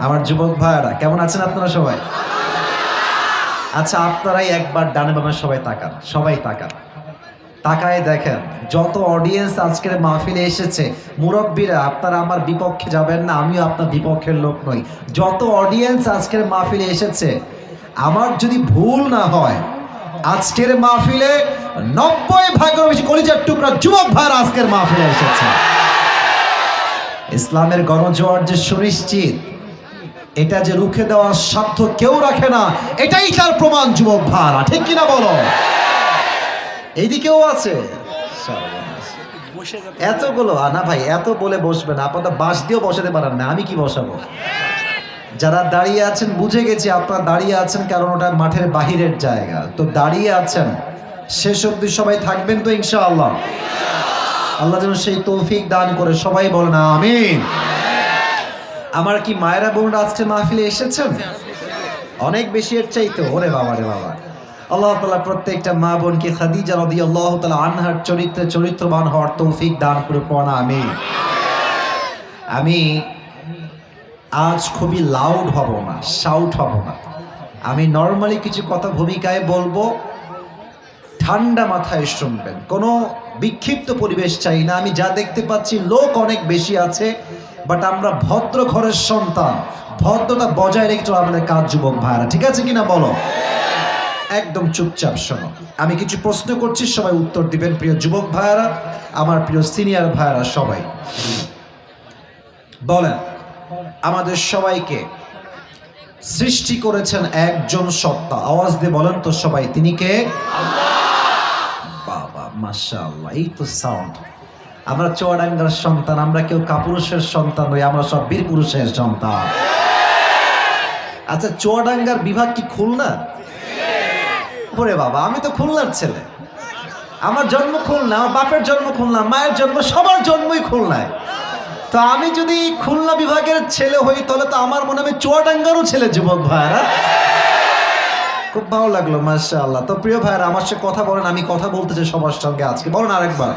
আমার যুবক ভাইরা কেমন আছেন আপনারা সবাই? আচ্ছা, আপনারাই একবার ডানে বামে সবাই তাকান, সবাই তাকান, তাকায় দেখেন যত অডিয়েন্স আজকের মাহফিলে এসেছে, মুরব্বীরা আপনারা আমার বিপক্ষে যাবেন না, আমিও আপনার বিপক্ষের লোক নই। যত অডিয়েন্স আজকের মাহফিলে এসেছে, আমার যদি ভুল না হয় আজকের মাহফিলে 90% বেশি কলিজার টুকরা যুবক ভাইরা আজকের মাহফিলে এসেছে। ইসলামের গণজোয়ার যে সুনিশ্চিত, এটা যে রুখে দেওয়ার সাধ্য কেউ রাখে না, এটাই তার প্রমাণ যুবক ভাইরা, ঠিক কিনা বলো? এইদিকেও আছে এতগুলো। না ভাই, এত বলে বসবে না, আপনারা বাঁশ দিয়েও বসাতে পারেন না, আমি কি বসাবো? যারা দাঁড়িয়ে আছেন বুঝে গেছি আপনারা দাঁড়িয়ে আছেন কারণ ওটা মাঠের বাহিরের জায়গা, তো দাঁড়িয়ে আছেন শেষ অবধি সবাই থাকবেন তো ইনশাআল্লাহ। আল্লাহ যেন সেই তৌফিক দান করে, সবাই বলেন আমিন। আমার কি মায়েরা বোনরা আজকে মাহফিলে এসেছেন? অনেক বেশি এর চাইতে, ওরে বাবা রে বাবা। আল্লাহ তাআলা প্রত্যেকটা মা বোনকে খাদিজা রাদিয়াল্লাহু তাআলা আনহার চরিত্রে চরিত্রবান হওয়ার তৌফিক দান করে পড়া আমিন। আমি আজ খুবই লাউড হব না, শাউট হব না, আমি নর্মালি কিছু কথা ভূমিকায় বলবো, ঠান্ডা মাথায় শুনবেন, কোনো বিক্ষিপ্ত পরিবেশ চাই না। আমি যা দেখতে পাচ্ছি লোক অনেক বেশি আছে, বাট আমরা ভদ্র ঘরের সন্তান, ভদ্রতা বজায় রেখে আমাদের কাজ যুবক ভাইরা, ঠিক আছে কিনা বলো? একদম চুপচাপ শোনো, আমি কিছু প্রশ্ন করছি, সবাই উত্তর দিবেন। প্রিয় যুবক ভাইরা, আমার প্রিয় সিনিয়র ভাইরা, সবাই বলেন, আমাদের সবাইকে সৃষ্টি করেছেন একজন সত্তা, আওয়াজ দিয়ে বলেন তো সবাই, তিনি কে? বাবা মাশাআল্লাহ, এই তো সাউন্ড। আমরা চুয়াডাঙ্গার সন্তান, আমরা কেউ কাপুরুষের সন্তান নই, আমরা সব বীর পুরুষের সন্তান। আচ্ছা, চুয়াডাঙ্গার বিভাগ কি খুলনা? ওরে বাবা, আমি তো খুলনার ছেলে, আমার জন্ম খুলনা, আমার বাপের জন্ম খুলনা, মায়ের জন্ম, সবার জন্মই খুলনায়। তো আমি যদি খুলনা বিভাগের ছেলে হই তাহলে তো আমার মনে হবে চুয়াডাঙ্গারও ছেলে যুবক ভাইরা। খুব ভালো লাগলো, মাশাআল্লাহ। তো প্রিয় ভাইরা, আমার সাথে কথা বলেন, আমি কথা বলতে চাই সবার সঙ্গে আজকে। বলেন আরেকবার,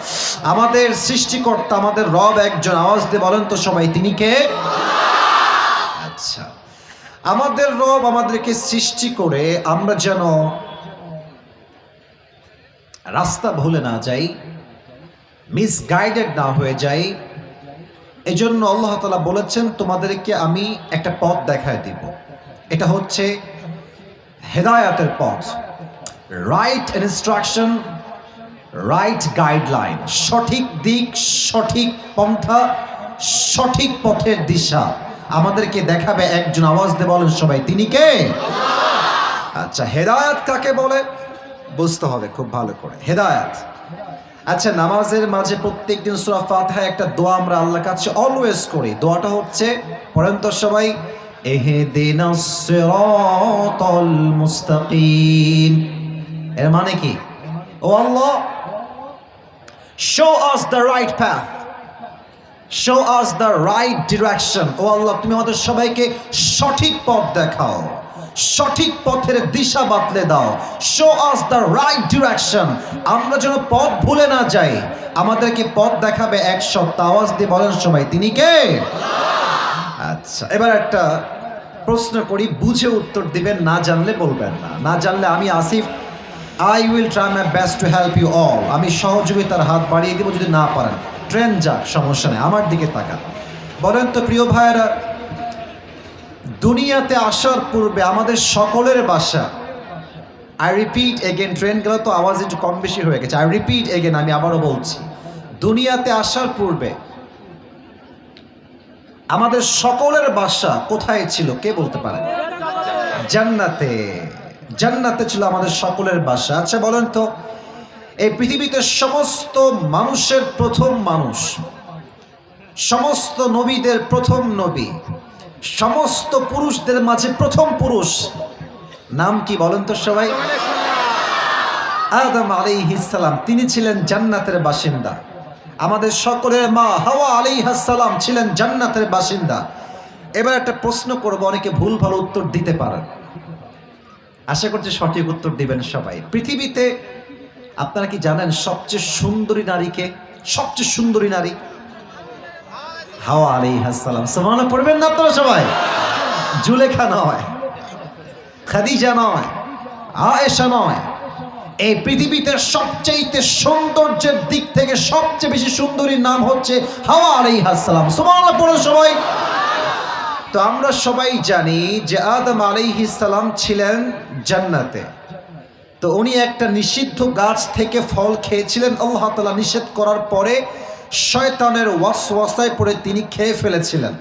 আমাদের সৃষ্টিকর্তা, আমাদের রব একজন, আওয়াজ দিয়ে বলেন তো সবাই, তিনি কে? আচ্ছা, আমাদের রব আমাদেরকে সৃষ্টি করে আমরা যেন রাস্তা ভুলে না যাই, মিসগাইডেড না হয়ে যাই, এজন্য আল্লাহ তাআলা বলেছেন তোমাদেরকে আমি একটা পথ দেখায় দিব। এটা হচ্ছে হেদায়াতের পথ, রাইট ইনস্ট্রাকশন, রাইট গাইডলাইন, সঠিক দিক, সঠিক পন্থা, সঠিক পথের দিশা আমাদেরকে দেখাবে একজন। আওয়াজ দিয়ে বলেন সবাই, তিনি কে? আচ্ছা, হেদায়াত কাকে বলে বুঝতে হবে খুব ভালো করে। হেদায়াত, আচ্ছা, নামাজের মাঝে প্রত্যেকদিন সূরা ফাতিহা একটা দোয়া আমরা আল্লাহর কাছে অলওয়েজ করি। দোয়াটা হচ্ছে, পড়েন তো সবাই, ইহদিনাস সিরাতাল মুস্তাকিম। এর মানে কি? ও Allah, show us the right path, show us the right direction. ও আল্লাহ, তুমি আমাদের সবাইকে সঠিক পথ দেখাও, সঠিক পথের দিশা বাতলে দাও। Show us the right direction, আমরা যেন পথ ভুলে না যাই। আমাদেরকে পথ দেখাবে এক সত্তা, আওয়াজ দিয়ে বলেন সবাই, তিনি কে? আচ্ছা, এবার একটা প্রশ্ন করি, বুঝে উত্তর দিবেন, না জানলে বলবেন না। না জানলে আমি Asif, I will try my best to help you all, আমি সহযোগিতার হাত বাড়িয়ে দিব, যদি না পারেন ট্রেন যাক, সমস্যা নেই। আমার দিকে তাকান, বলেন তো প্রিয় ভাইয়েরা, দুনিয়াতে আসার পূর্বে আমাদের সকলের বাসা, আই রিপিট এগেন, ট্রেন গেলে তো আওয়াজ একটু কম বেশি হয়ে গেছে, আই রিপিট এগেন, আমি আবারও বলছি, দুনিয়াতে আসার পূর্বে আমাদের সকলের বাসা কোথায় ছিল? কে বলতে পারে? জান্নাতে। জান্নাতে ছিল আমাদের সকলের বাসা। আচ্ছা বলেন তো, এই পৃথিবীতে সমস্ত মানুষের প্রথম মানুষ, সমস্ত নবীদের প্রথম নবী, সমস্ত পুরুষদের মাঝে প্রথম পুরুষ নাম কি বলেন তো সবাই? আদম আলাইহিস সালাম, তিনি ছিলেন জান্নাতের বাসিন্দা। আমাদের সকলের মা হাওয়া আলাইহিস সালাম ছিলেন জান্নাতের বাসিন্দা। এবার একটা প্রশ্ন করব, অনেকে ভুল ভালো উত্তর দিতে পারেন, আশা করছি সঠিক উত্তর দিবেন সবাই। পৃথিবীতে আপনারা কি জানেন সবচেয়ে সুন্দরী নারীকে? সবচেয়ে সুন্দরী নারী হাওয়া আলাইহিস সালাম। সুবহানাল্লাহ পড়বেন না আপনারা সবাই? জুলেখা নয়, খাদিজা নয়, আয়েশা নয়, এই পৃথিবীতে সবচেয়ে সৌন্দর্যের দিক থেকে সবচেয়ে বেশি সুন্দরীর নাম হচ্ছে হাওয়া আলাইহিস সালাম। সুবহানাল্লাহ পড়ো সবাই। তো আমরা সবাই জানি যে আদম আলাইহিস সালাম ছিলেন জান্নাতে। তো উনি একটা নিষিদ্ধ গাছ থেকে ফল খেয়েছিলেন, আল্লাহ তাআলা নিষেধ করার পরে শয়তানের ওয়াসওয়াসায় পড়ে তিনি খেয়ে ফেলেছিলেন।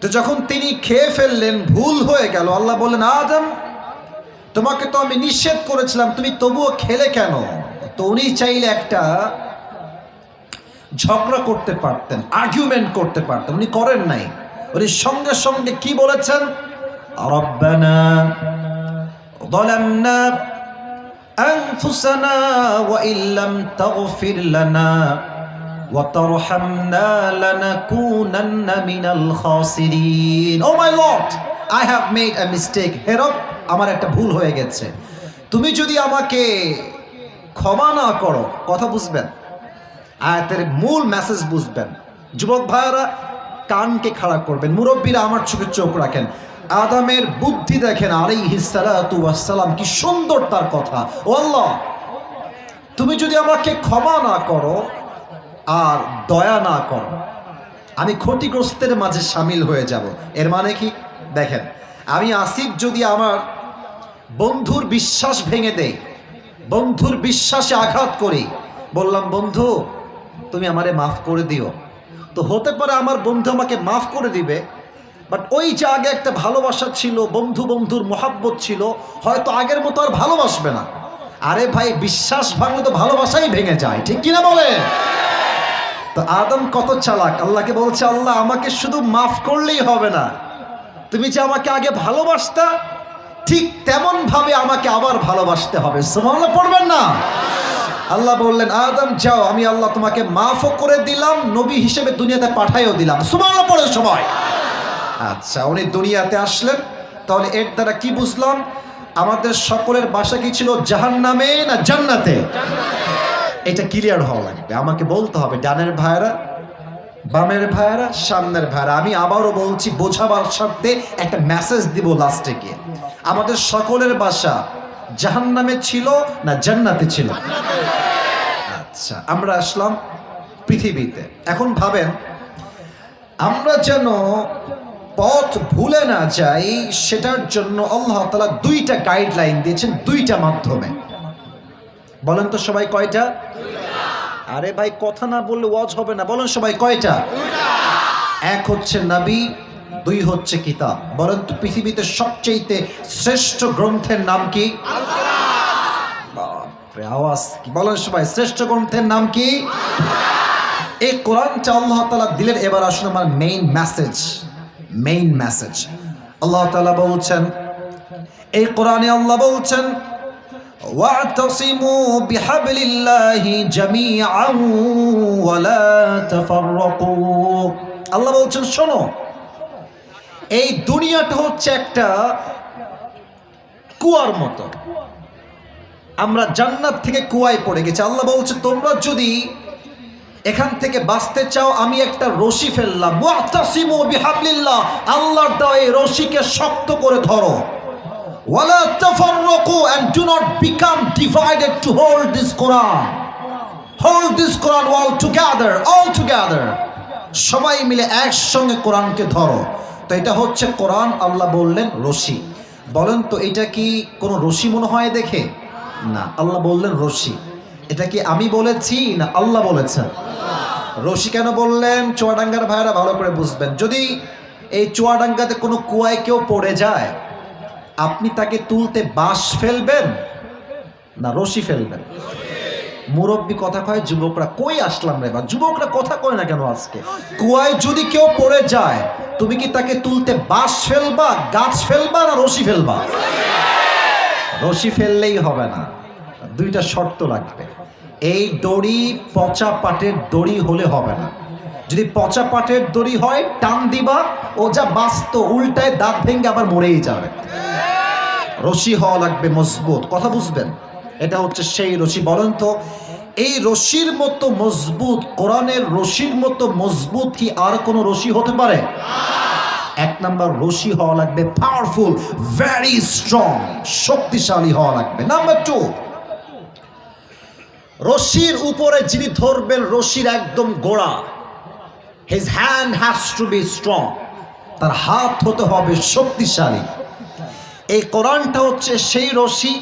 তো যখন তিনি খেয়ে ফেললেন, ভুল হয়ে গেল, আল্লাহ বললেন আদম তোমাকে তো আমি নিষেধ করেছিলাম, তুমি তবুও খেলে কেন? তো উনি চাইলে একটা ঝগড়া করতে পারতেন, আর্গুমেন্ট করতে পারতেন, উনি করেন নাই। উনি সঙ্গে সঙ্গে কি বলেছেন? রব্বানা যালামনা আনফুসানা ওয়া ইল্লাম তাগফির লানা ওয়া তারহামনা লানাকুনান্না মিনাল খাসিরিন। O my lord, I have made a mistake. হে রব, আমার একটা ভুল হয়ে গেছে, তুমি যদি আমাকে ক্ষমা না করো। কথা বুঝবেন, আয়াতের মূল মেসেজ বুঝবেন। যুবক ভাইরা কানকে খাড়া করবেন, মুরব্বীরা আমার চোখে চোখ রাখেন। আদমের বুদ্ধি দেখেন আলাইহিস সালাতু ওয়াস সালাম, কি সুন্দর তার কথা। ও আল্লাহ, তুমি যদি আমাকে ক্ষমা না করো আর দয়া না করো, আমি ক্ষতিগ্রস্তের মাঝে সামিল হয়ে যাব। এর মানে কি দেখেন, আমি আসিফ যদি আমার বন্ধুর বিশ্বাস ভেঙে দেই, বন্ধুর বিশ্বাসে আঘাত করি, বললাম বন্ধু তুমি আমারে মাফ করে দিও, তো হতে পারে আমার বন্ধু আমাকে মাফ করে দিবে, বাট ওই যে আগে একটা ভালোবাসা ছিল, বন্ধু বন্ধুর মহাব্বত ছিল, হয়তো আগের মতো আর ভালোবাসবে না। আরে ভাই, বিশ্বাস ভাঙলে তো ভালোবাসাই ভেঙে যায়, ঠিক কিনা বলে? তো আদম কত চালাক, আল্লাহকে বলছে আল্লাহ আমাকে শুধু মাফ করলেই হবে না, তুমি যে আমাকে আগে ভালোবাসতা ঠিক তেমন ভাবে আমাকে আবার ভালোবাসতে হবে। সুবহানাল্লাহ পড়বেন না? আল্লাহ বললেন আদম যাও, আমি আল্লাহ তোমাকে মাফও করে দিলাম, নবী হিসেবে দুনিয়াতে পাঠাইও দিলাম। সুবহানাল্লাহ পড়ে সবাই। আচ্ছা, উনি দুনিয়াতে আসলেন, তাহলে এর দ্বারা কি বুঝলাম? আমাদের সকলের বাসা কি ছিল, জাহান্নামে না জান্নাতে? এটা ক্লিয়ার হওয়া লাগবে, আমাকে বলতে হবে। ডানের ভাইরা, বামের ভাইরা, সামনের ভাইরা, আমি আবারও বলছি বোঝাবার স্বার্থে একটা মেসেজ দিব লাস্টে গিয়ে। আমাদের সকলের বাসা জাহান্নামে ছিল না জান্নাতে ছিল? আচ্ছা, আমরা আসলাম পৃথিবীতে। এখন ভাবেন, আমরা যেন পথ ভুলে না যাই, সেটার জন্য আল্লাহ তাআলা দুইটা গাইডলাইন দিয়েছেন, দুইটা মাধ্যমে। বলেন তো সবাই কয়টা? আরে ভাই, কথা না বললে ওয়াজ হবে না। বলেন সবাই কয়টা? এক হচ্ছে নবী, দুই হচ্ছে কিতাব। বলেন তো পৃথিবীতে সবচেয়ে শ্রেষ্ঠ গ্রন্থের নাম কি? বাপরে, আওয়াজ কি? বলেন সবাই, শ্রেষ্ঠ গ্রন্থের নাম কি? এই কোরআনটা আল্লাহ তাআলা দিলেন। এবার আসুন আমার মেইন মেসেজ। আল্লাহ তাআলা বলছেন, এই কোরআনে আল্লাহ বলছেন ওয়া'তাসিমু বিহাবলিল্লাহি জামিআন ওয়া লা তাফাররাকু। আল্লাহ বলছেন শোনো, এই দুনিয়াটা হচ্ছে একটা কুয়ার মতো, আমরা জান্নাত থেকে কুয়ায় পড়ে গেছি। আল্লাহ বলছে তোমরা যদি এখান থেকে বাঁচতে চাও, আমি একটা রশি ফেললাম, ওয়া'তাসিমু বিহাবলিল্লাহ, আল্লাহর দেওয়া এই রশিকে শক্ত করে ধরো, ওয়ালা তাফাররাকু, and do not become divided to hold this Quran all together, সবাই মিলে একসঙ্গে কোরআনকে ধরো। তো এটা হচ্ছে কোরআন, আল্লাহ বললেন রশি। বলেন তো এটা কি কোনো রশি মনে হয় দেখে? না, আল্লাহ বললেন রশি। এটা কি আমি বলেছি না আল্লাহ বলেছেন? রশি কেন বললেন? চুয়াডাঙ্গার ভাইরা ভালো করে বুঝবেন। যদি এই চুয়াডাঙ্গাতে কোনো কুয়ায় কেউ পড়ে যায়, আপনি তাকে তুলতে বাঁশ ফেলবেন না রশি ফেলবেন? মুরব্বী কথা কয়, যুবকরা কই আসলাম রে? বা যুবকরা কথা কয় না কেন আজকে? কুয়ায় যদি কেউ পড়ে যায়, তুমি কি তাকে তুলতে বাঁশ ফেলবা, গাছ ফেলবা না রশি ফেলবা? রশি ফেললেই হবে না, দুইটা শর্ত লাগবে। এই দড়ি পচা পাটের দড়ি হলে হবে না। যদি পচা পাটের দড়ি হয়, টান দিবা, ও যা বাস্ত উল্টায় দাঁত ভেঙে আবার মরেই যাবে। রশি হওয়া লাগবে মজবুত। কথা বুঝবেন? এটা হচ্ছে সেই রশি। বলেন তো এই রশির মতো মজবুত, কোরআনের রশির মতো মজবুত কি আর কোনো রশি হতে পারে? এক নাম্বার রশি হওয়া লাগবে পাওয়ারফুল, ভেরি স্ট্রং, শক্তিশালী হওয়া লাগবে। নাম্বার 2, রশির উপরে যিনি ধরবেন রশির একদম গোড়া, his hand has to be strong, তার হাত হতে হবে শক্তিশালী। এই কোরআনটা হচ্ছে সেই রশি,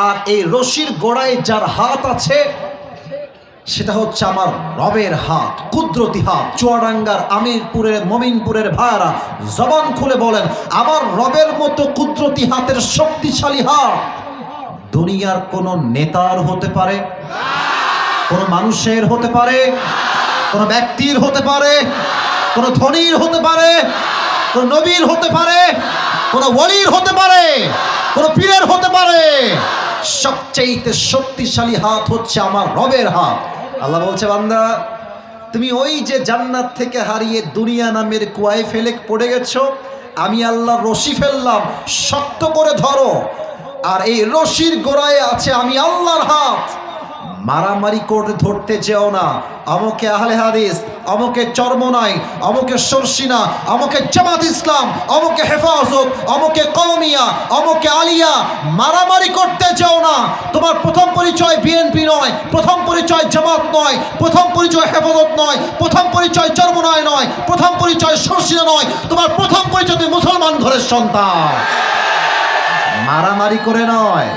আর এই রশির গোড়ায় যার হাত আছে সেটা হচ্ছে আমার রবের হাত, কুদরতি হাত। চুয়াডাঙ্গার আমিরপুরের মমিনপুরের ভাইরা জবান খুলে বলেন, আমার রবের মতো কুদরতি হাতের শক্তিশালী হাত দুনিয়ার কোন নেতার হতে পারে, কোন মানুষের হতে পারে, কোন ব্যক্তির হতে পারে, কোন ধনীর হতে পারে, কোন নবীর হতে পারে, কোন ওলির হতে পারে, কোন পীরের হতে পারে। সবচেয়ে শক্তিশালী হাত হচ্ছে আমার রবের হাত। আল্লাহ বলছে, বান্দা তুমি ওই যে জান্নাত থেকে হারিয়ে দুনিয়া নামের কুয়ায় ফেলে পড়ে গেছো, আমি আল্লাহ রশি ফেললাম, শক্ত করে ধরো। আর এই রশির গোড়ায় আছে আমি আল্লাহর হাত। মারামারি করে ধরতে যেও না, আমাকে আহলে হাদিস, আমাকে চরমনাই, আমাকে সরসিনা, আমাকে জামাত ইসলাম, আমাকে হেফাজত, আমাকে কওমিয়া, আমাকে আলিয়া, মারামারি করতে যেও না। তোমার প্রথম পরিচয় বিএনপি নয়, প্রথম পরিচয় জামাত নয়, প্রথম পরিচয় হেফাজত নয়, প্রথম পরিচয় চরমনাই নয়, প্রথম পরিচয় সরসিনা নয়, তোমার প্রথম পরিচয় তুমি মুসলমান ঘরের সন্তান। মারামারি করে নয়।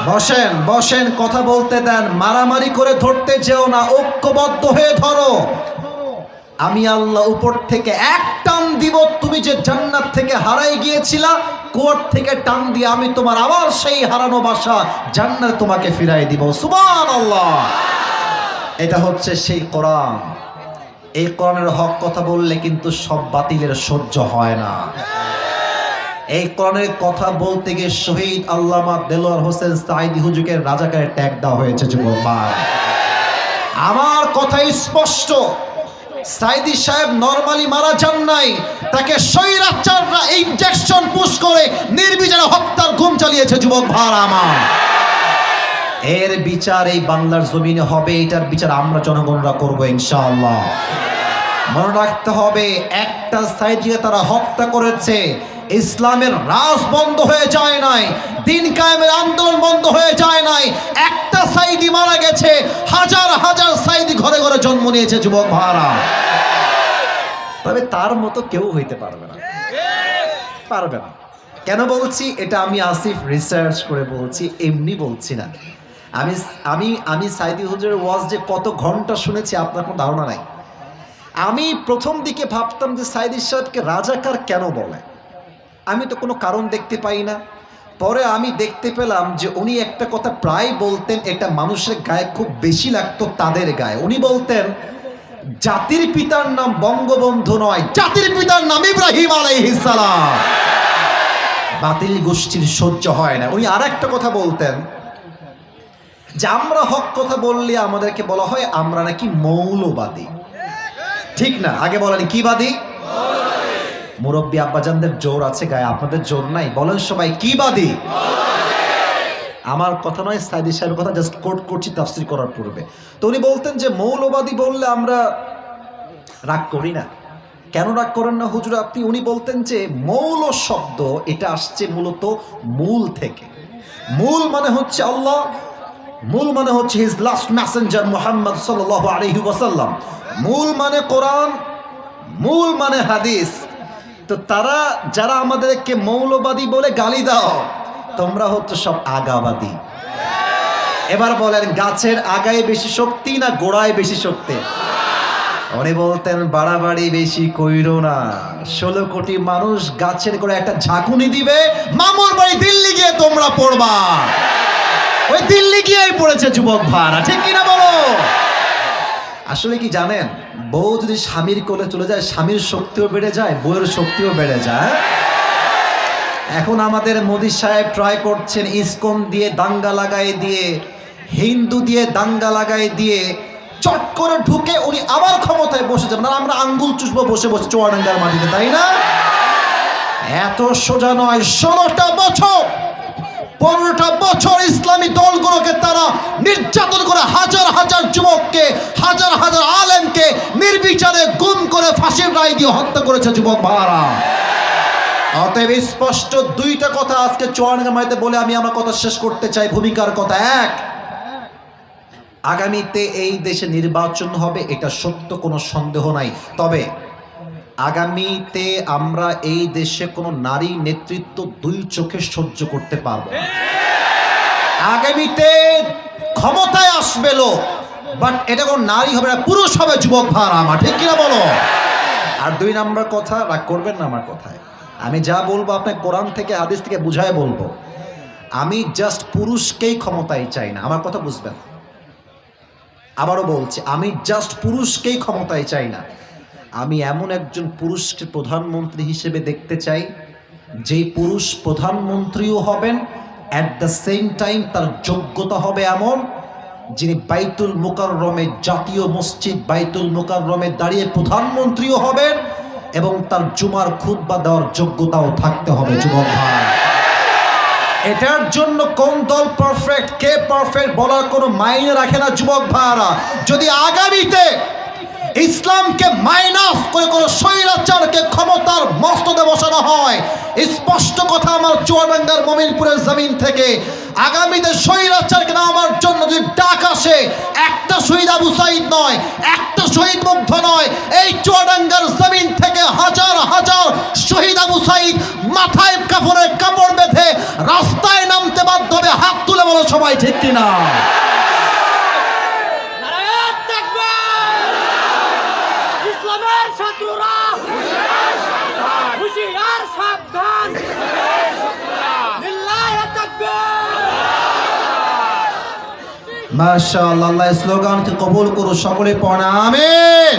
বসেন বসেন, কথা বলতে দেন। মারামারি করে ধরতে যেও না, ঐক্যবদ্ধ হয়ে ধরো। আমি আল্লাহ উপর থেকে এক টান দিব, তুমি যে জান্নাত থেকে হারাই গিয়েছিলা, কোর্ট থেকে টান দিয়ে আমি তোমার আবার সেই হারানো বাসা জান্নাতে তোমাকে ফিরাই দিব। সুবহানাল্লাহ। এটা হচ্ছে সেই কোরআন। এই কোরআনের হক কথা বললে কিন্তু সব বাতিলের সহ্য হয় না। এই কোরআনের কথা বলতে গিয়ে শহীদ আল্লামা দেলোয়ার হোসেন সাঈদী হুজুরের রাজাকারে ট্যাগ দেওয়া হয়েছে। যুবক ভাই, আমার কথাই স্পষ্ট, সাঈদী সাহেব নরমালি মারা যান নাই, তাকে স্বৈরাচাররা ইনজেকশন পুশ করে নির্বিচারে হত্যার গুম চালিয়েছে। যুবক ভাই আমার, এর বিচার এই বাংলার জমিনে হবে, এটার বিচার আমরা জনগণরা করবো ইনশাআল্লাহ। মনে রাখতে হবে, একটা সাঈদীকে তারা হত্যা করেছে, ইসলামের রাজ বন্ধ হয়ে যায় নাই, দিন কায়েমের আন্দোলন বন্ধ হয়ে যায় নাই। একটা সাঈদী মারা গেছে, হাজার হাজার সাঈদী ঘরে ঘরে জন্ম নিয়েছে। যুবক ভাইরা, তবে তার মতো কেউ হইতে পারবে না, পারবে না। কেন বলছি এটা? আমি আসিফ রিসার্চ করে বলছি, এমনি বলছি না। আমি সাঈদী হুজুরের ওয়াজ যে কত ঘন্টা শুনেছি আপনার কোনো ধারণা নাই। আমি প্রথম দিকে ভাবতাম যে সাঈদী সাহেবকে রাজাকার কেন বলে, আমি তো কোনো কারণ দেখতে পাই না। পরে আমি দেখতে পেলাম যে উনি একটা কথা প্রায় বলতেন, এটা মানুষের গায়ে খুব বেশি লাগতো, তাদের গায়ে। উনি বলতেন, জাতির পিতার নাম বঙ্গবন্ধু নয়, জাতির পিতার নাম ইব্রাহিম আলাইহিস সালাম। বাতিল গোষ্ঠীর সহ্য হয় না। উনি আর একটা কথা বলতেন যে আমরা হক কথা বললে আমাদেরকে বলা হয় আমরা নাকি মৌলবাদী। ঠিক না? আগে বলেন কি বাদী? মুরব্বী আব্বাজানদের জোর আছে গায়ে, আপনাদের জোর নাই। বলেন সবাই কি বাদী? আমার কথা নয়, সাঈদী সাহেবের কথা জাস্ট কোট করছি তাফসীর করার পূর্বে। তো উনি বলতেন যে মৌলবাদী বললে আমরা রাগ করি না। কেন রাগ করেন না হুজুর আপনি? উনি বলতেন যে মৌল শব্দ এটা আসছে মূলত মূল থেকে। মূল মানে হচ্ছে আল্লাহ, মূল মানে হচ্ছে হিজ লাস্ট মেসেঞ্জার মুহাম্মদ সাল্লাল্লাহু আলাইহি ওয়াসাল্লাম, মূল মানে কোরআন, মূল মানে হাদিস। তো তারা যারা আমাদেরকে মৌলবাদী বলে গালি দাও, তোমরা হচ্ছে সব আগাবাদী। এবার বলেন, গাছের আগায় বেশি শক্তি না গোড়ায় বেশি শক্তি? উনি বলতেন বাড়াবাড়ি বেশি কইরো না, 16 কোটি মানুষ গাছের গোড়ায় একটা ঝাঁকুনি দিবে, মামুর বাড়ি দিল্লি গিয়ে তোমরা পড়বা। ওই দিল্লি গিয়েই পড়েছে যুবক ভাড়া, ঠিক কিনা বলো? আসলে কি জানেন, বউ যদি স্বামীর কোলে চলে যায়, স্বামীর শক্তিও বেড়ে যায়, বউয়ের শক্তিও বেড়ে যায়। এখন আমাদের মোদি সাহেব ট্রাই করছেন ইসকন দিয়ে দাঙ্গা লাগাই দিয়ে, হিন্দু দিয়ে দাঙ্গা লাগাই দিয়ে চট করে ঢুকে উনি আবার ক্ষমতায় বসে যাবেন। আর আমরা আঙ্গুল চুষবো বসে বসে চুয়াডাঙ্গার মাটিতে, তাই না? এত সোজা নয়। 16টা বছর 15টা বছর ইসলামী দলগুলোকে তারা নির্যাতন করে হাজার হাজার যুবককে, হাজার হাজার আলেমকে নির্বিচারে গুম করে ফাঁসির রায় দিয়ে হত্যা করেছে যুবক ভাইরা। অতএব স্পষ্ট দুইটা কথা আজকে চুয়াডাঙ্গা মাইতে বলে আমি আমার কথা শেষ করতে চাই। ভূমিকার কথা এক, আগামীতে এই দেশে নির্বাচন হবে, এটা সত্য, কোনো সন্দেহ নাই। তবে আগামীতে আমরা এই দেশে কোনো নারী নেতৃত্ব দুই চোখে সহ্য করতে পারবো না। আগামীতে ক্ষমতায় আসবে লোক, বাট এটা কোনো নারী হবে না, পুরুষ হবে যুবক ভাইরা আমার, ঠিক কিনা বলো? আর দুই নাম্বার কথা, রাগ করবেন না আমার কথায়, আমি যা বলবো আপনার কোরআন থেকে হাদিস থেকে বুঝায় বলবো। আমি জাস্ট পুরুষকেই ক্ষমতায় চাই না, আমার কথা বুঝবেন। আবারও বলছি, আমি জাস্ট পুরুষকেই ক্ষমতায় চাই না, আমি এমন একজন পুরুষকে প্রধানমন্ত্রী হিসেবে দেখতে চাই, যেই পুরুষ প্রধানমন্ত্রীও হবেন, অ্যাট দ্য সেম টাইম তার যোগ্যতা হবে এমন, যিনি বাইতুল মুকাররমে, জাতীয় মসজিদ বাইতুল মুকাররমে দাঁড়িয়ে প্রধানমন্ত্রীও হবেন এবং তার জুমার খুতবা দেওয়ার যোগ্যতাও থাকতে হবে যুবক ভাই। এটার জন্য কোন দল পারফেক্ট, কে পারফেক্ট বলার কোনো মাইনে রাখে না যুবক ভাইরা। যদি আগামীতে ইসলামকে মাইনাস করে কোনো স্বৈরাচারকে ক্ষমতার মস্তদে বসানো হয়, স্পষ্ট কথা আমার চুয়াডাঙ্গার মমিনপুরের জমিন থেকে, আগামীতে স্বৈরাচারকে নামার জন্য যদি ডাক আসে, একটা শহীদ আবু সাঈদ নয়, একটা শহীদ মুগ্ধ নয়, এই চুয়াডাঙ্গার জমিন থেকে হাজার হাজার শহীদ আবু সাঈদ মাথায় কাপড়ের কাপড় বেঁধে রাস্তায় নামতে বাধ্য হবে। হাত তুলে বলো সবাই, ঠিক কিনা? মাশাআল্লাহ, আল্লাহ স্লোগানকে কবুল করো, সকলে পড়া আমিন।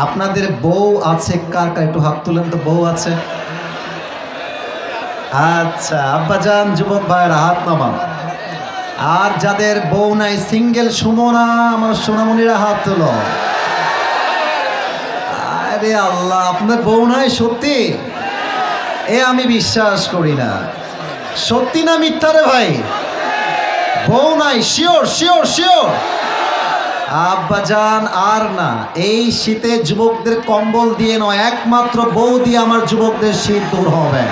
আপনাদের বউ আছে কার কার, একটু হাত তুলেন তো, বউ আছে? আচ্ছা আব্বাজান, যুবক ভাইরা হাত নামান। আর যাদের বউ নাই, সিঙ্গেল সুমনা আমার সোনামণিরা হাত তুলো। আরে আল্লাহ, আপনার বউ নাই সত্যি? এ আমি বিশ্বাস করি না। সত্যি না মিথ্যা রে ভাই? বউ নাই, শিওর শিওর শিওর? আব্বাজান আর না, এই শীতে যুবকদের কম্বল দিয়ে নয়, একমাত্র বউ দিয়ে আমার যুবকদের শীত দূর হবে।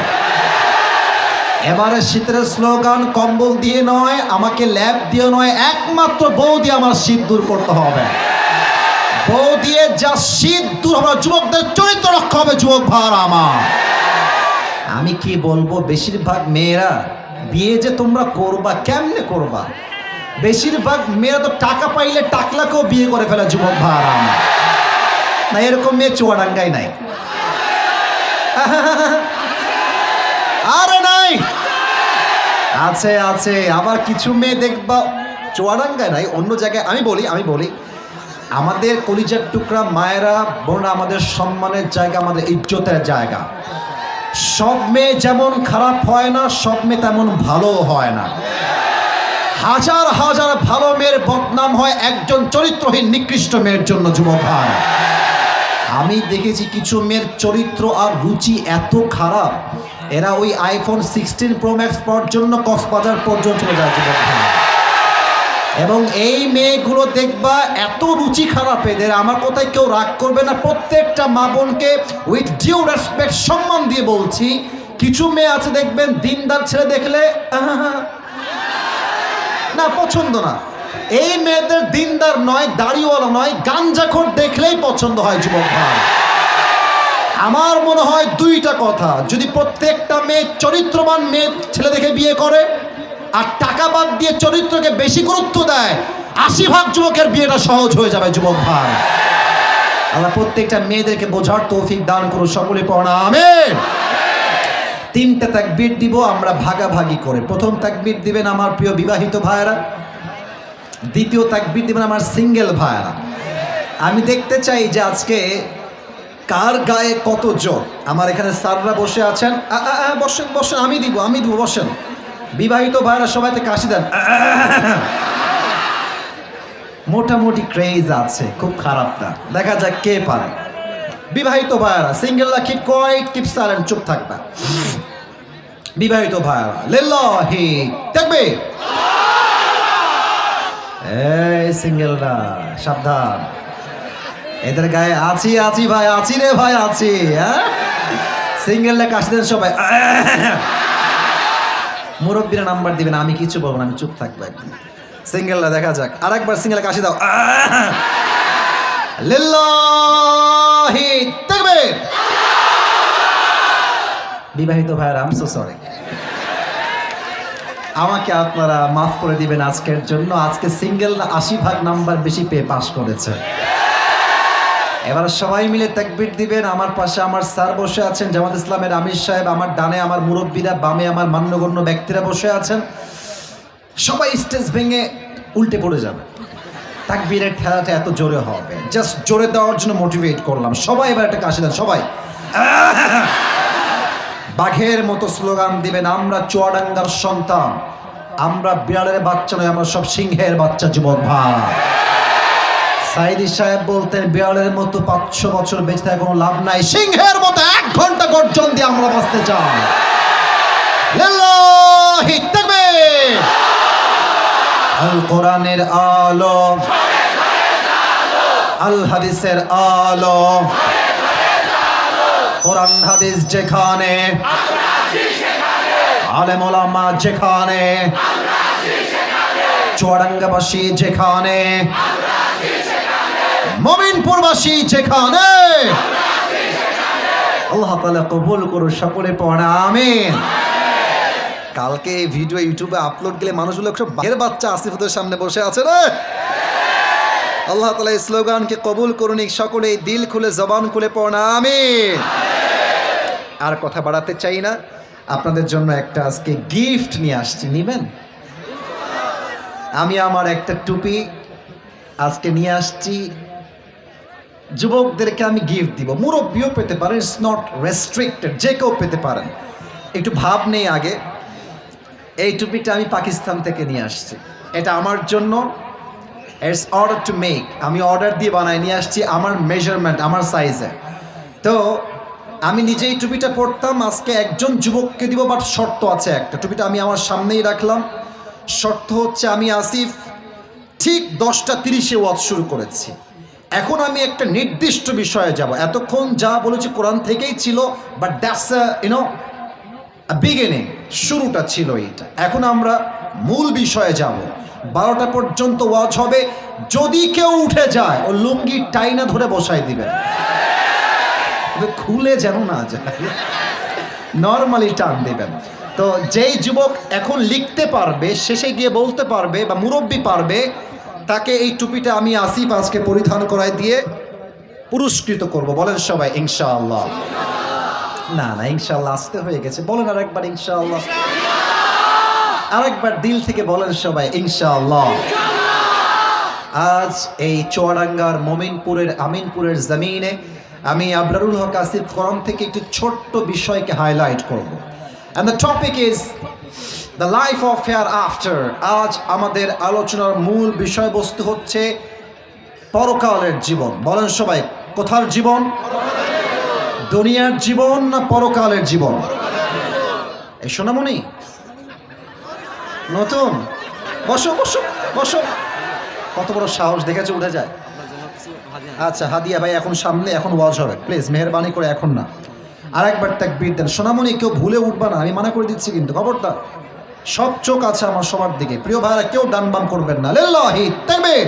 এবারে শীতের স্লোগান কম্বল দিয়ে নয়, আমাকে ল্যাব দিয়ে নয়, একমাত্র বউ দিয়ে আমার শীত দূর করতে হবে। বউ দিয়ে যা শীত দূর হবে, যুবকদের চরিত্র রক্ষা হবে যুবক ভাইরা আমার। আমি কি বলবো, বেশিরভাগ মেয়েরা বিয়ে যে তোমরা করবা, কেমনে করবা? বেশিরভাগ মেয়েরা তো টাকা পাইলে টাকলাকেও বিয়ে করে ফেলে যুবক ভাইরা আমার। না এরকম মেয়ে চুয়াডাঙ্গায় নাই? আরে নাই, আছে আছে। আবার কিছু মেয়ে দেখবা চুয়াডাঙ্গায় নাই, অন্য জায়গায়। আমি বলি আমাদের কলিজার টুকরা মায়েরা বোনরা, আমাদের সম্মানের জায়গা, আমাদের ইজ্জতের জায়গা। সব মেয়ে যেমন খারাপ হয় না, সব মেয়ে তেমন ভালো হয় না। হাজার হাজার ভালো মেয়ের বদনাম হয় একজন চরিত্রহীন নিকৃষ্ট মেয়ের জন্য যুবক ভাই। আমি দেখেছি কিছু মেয়ের চরিত্র আর রুচি এত খারাপ, এরা ওই আইফোন 16 প্রো ম্যাক্স পাওয়ার জন্য কক্সবাজার পর্যন্ত চলে যায় যুবক ভাই। এবং এই মেয়েগুলো দেখবা এত রুচি খারাপ এদের, আমার কথায় কেউ রাগ করবে না, প্রত্যেকটা মা বোনকে উইথ ডিউ রেসপেক্ট সম্মান দিয়ে বলছি, কিছু মেয়ে আছে দেখবেন দিনদার ছেলে দেখলে না পছন্দ না। এই মেয়েদের দিনদার নয়, দাড়িওয়ালা নয়, গাঞ্জাখোর দেখলেই পছন্দ হয় যুবক ভাই। আমার মনে হয় দুইটা কথা, যদি প্রত্যেকটা মেয়ে চরিত্রবান মেয়ে ছেলে দেখে বিয়ে করে আর টাকা বাদ দিয়ে চরিত্রকে বেশি গুরুত্ব দেয়, 80% যুবকের বিয়েটা সহজ হয়ে যাবে যুবক ভাই। আল্লাহ প্রত্যেকটা মেয়েদেরকে বোঝার তৌফিক দান করুন, সকলে পড়া আমিন। 3টা তাকবীর দিব আমরা ভাগাভাগি করে। প্রথম তাকবীর দিবেন আমার প্রিয় বিবাহিত ভাইয়েরা, দ্বিতীয় তাকবীর দিবেন আমার সিঙ্গেল ভাইয়েরা। আমি দেখতে চাই যে আজকে কার গায়ে কত জোর। আমার এখানে স্যাররা বসে আছেন, বসেন বসেন, আমি দিব বসেন। বিবাহিত ভাইরা সবাই থেকে কাশি দেন। মোটামুটি ক্রেজ আছে, খুব খারাপ না, দেখা যাক কে পারে। বিবাহিত ভাইরা, সিঙ্গেলরা কিপ কোয়াইট, কিপ সাইলেন্ট, চুপ থাকবা। বিবাহিত ভাইরা লিল্লাহি তাকবীর। এই সিঙ্গেলরা সাবধান, এদের গায়ে আছি আছি ভাই, আছি রে ভাই আছি। হ্যাঁ, সিঙ্গেলরা কাশি দেন সবাই। মুরব্বীরা নাম্বার দিবেন, আমি কিছু বলবো না, আমি চুপ থাকবো একদম। সিঙ্গেলরা দেখা যাক, আরেকবার সিঙ্গেল কাশি দাও। লিল্লাহি তাকবীর। বিবাহিত ভাইরা আই এম সো সরি, আমাকে আপনারা মাফ করে দিবেন আজকের জন্য। আজকে সিঙ্গেলরা 80% নাম্বার বেশি পেয়ে পাশ করেছে। এবার সবাই মিলে তাকবীর দিবেন। আমার পাশে আমার স্যার বসে আছেন, জামাত ইসলামের আমির সাহেব, আমার ডানে আমার মুরব্বীরা, বামে আমার মান্যগণ্য ব্যক্তিরা বসে আছেন। সবাই স্টেজ ভেঙে উল্টে পড়ে যাবে, তাকবীরের ঠেলাটা এত জোরে হবে। জাস্ট জোরে দেওয়ার জন্য মোটিভেট করলাম। সবাই এবার একটা কাশি দেন সবাই। বাঘের মতো স্লোগান দিবেন, আমরা চুয়াডাঙ্গার সন্তান, আমরা বিড়ালের বাচ্চা নয়, আমরা সব সিংহের বাচ্চা যুবক ভাই। সাইদি সাহেব বলতেন, বিড়ালের মতো 500 বছর বেঁচে থাকার কোনো লাভ নাই, সিংহের মতো 1 ঘন্টা গর্জন দিয়ে আমরা বাঁচতে চাই। লিল্লাহি তাকবীর। আল কোরআনের আলো, আল হাদিসের আলো, কোরআন হাদিস যেখানে, আলেম ওলামা যেখানে, চুয়াডাঙ্গাবাসী যেখানে, মুমিনপুরবাসী যেখানে, আল্লাহ তাআলা কবুল করুন। সকলে পড়া আমিন। কালকে এই ভিডিও ইউটিউবে আপলোড গেলে মানুষগুলো সব বাঘের বাচ্চা আসিফদের সামনে বসে আছে রে। আল্লাহ তাআলা এই স্লোগানকে কবুল করুন। সকলে দিল খুলে জবান খুলে পড়া আমিন। আর কথা বাড়াতে চাই না, আপনাদের জন্য একটা আজকে গিফট নিয়ে আসছি, নিবেন? আমি আমার একটা টুপি আজকে নিয়ে আসছি, যুবকদেরকে আমি গিফট দিব। মুরব্বীও পেতে পারেন, ইটস নট রেস্ট্রিক্টেড, যে কেউ পেতে পারেন। একটু ভাব নেই আগে। এই টুপিটা আমি পাকিস্তান থেকে নিয়ে আসছি, এটা আমার জন্য। ইটস অর্ডার টু মেক, আমি অর্ডার দিয়ে বানাই নিয়ে আসছি, আমার মেজারমেন্ট, আমার সাইজে। তো আমি নিজেই টুপিটা পরতাম, আজকে একজন যুবককে দিব, বাট শর্ত আছে একটা। টুপিটা আমি আমার সামনেই রাখলাম, শর্ত হচ্ছে আমি আসিফ ঠিক 10:30 ওয়াজ শুরু করেছি। এখন আমি একটা নির্দিষ্ট বিষয়ে যাব। এতক্ষণ যা বলেছি কোরআন থেকেই ছিল, বাট দ্যাটস বিগিনিং, শুরুটা ছিল এটা। এখন আমরা মূল বিষয়ে যাব। 12টা পর্যন্ত ওয়াজ হবে। যদি কেউ উঠে যায়, ও লুঙ্গি টাইনা ধরে বসাই দিবেন, খুলে যেন না যায়, নর্মালি টান দেবেন। তো যেই যুবক এখন লিখতে পারবে, শেষে গিয়ে বলতে পারবে, বা মুরব্বী পারবে, তাকে এই টুপিটা আমি আসিফ আজকে পরিধান করাই দিয়ে পুরস্কৃত করব। বলেন সবাই ইনশাআল্লাহ। না না, ইনশাআল্লাহ আসতে হয়ে গেছে, বলেন আরেকবার ইনশাআল্লাহ। আরেকবার দিল থেকে বলেন সবাই ইনশাআল্লাহ। আজ এই চুয়াডাঙ্গার মোমিনপুরের আমিনপুরের জমিনে আমি আবরারুল হক আসিফ কোরআন থেকে একটি ছোট্ট বিষয়কে হাইলাইট করব। And the topic is the life of hereafter. আজ আমাদের আলোচনার মূল বিষয়বস্তু হচ্ছে পরকালের জীবন। বলেন সবাই, কোথার জীবন? দুনিয়ার জীবন না পরকালের জীবন? এই সোনামণি নতুন, বসো বসো বসো। কত বড় সাহস, দেখেছো উঠে যায়। আচ্ছা হাদিয়া ভাই, এখন সামনে, এখন ওয়াজ হবে, প্লিজ মেহেরবানি করে এখন না। আরেকবার তাকবীর দেন সোনামণি, কেউ ভুলে উঠবা না, আমি মানা করে দিচ্ছি কিন্তু, খবরদার। সব চোখ আছে আমার সবার দিকে, প্রিয় ভাইরা, কেউ ডান বাম করবেন না। লিল্লাহি তাকবীর।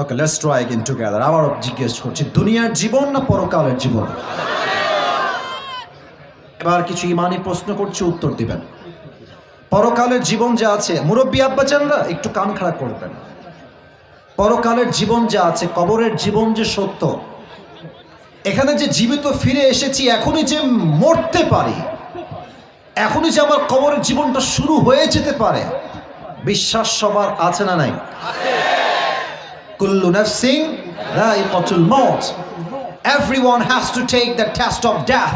ওকে, লেটস ট্রাই अगेन টুগেদার। আবারও জিজ্ঞেস করছি, দুনিয়ার জীবন না পরকালের জীবন? এবার কিছু ইমানি প্রশ্ন করছি, উত্তর দিবেন। পরকালের জীবন যা আছে, মুরব্বী আব্বাজানরা একটু কান খাড়া করবেন। পরকালের জীবন যা আছে, কবরের জীবন যে সত্য, এখানে যে জীবিত ফিরে এসেছি, এখনই যে মরতে পারি, এখনই যে আমার কবরের জীবনটা শুরু হয়ে যেতে পারে, বিশ্বাস সবার আছে না নাই? কুল্লু নাফসিন যায়িকাতুল মাউত, everyone has to take the test of death.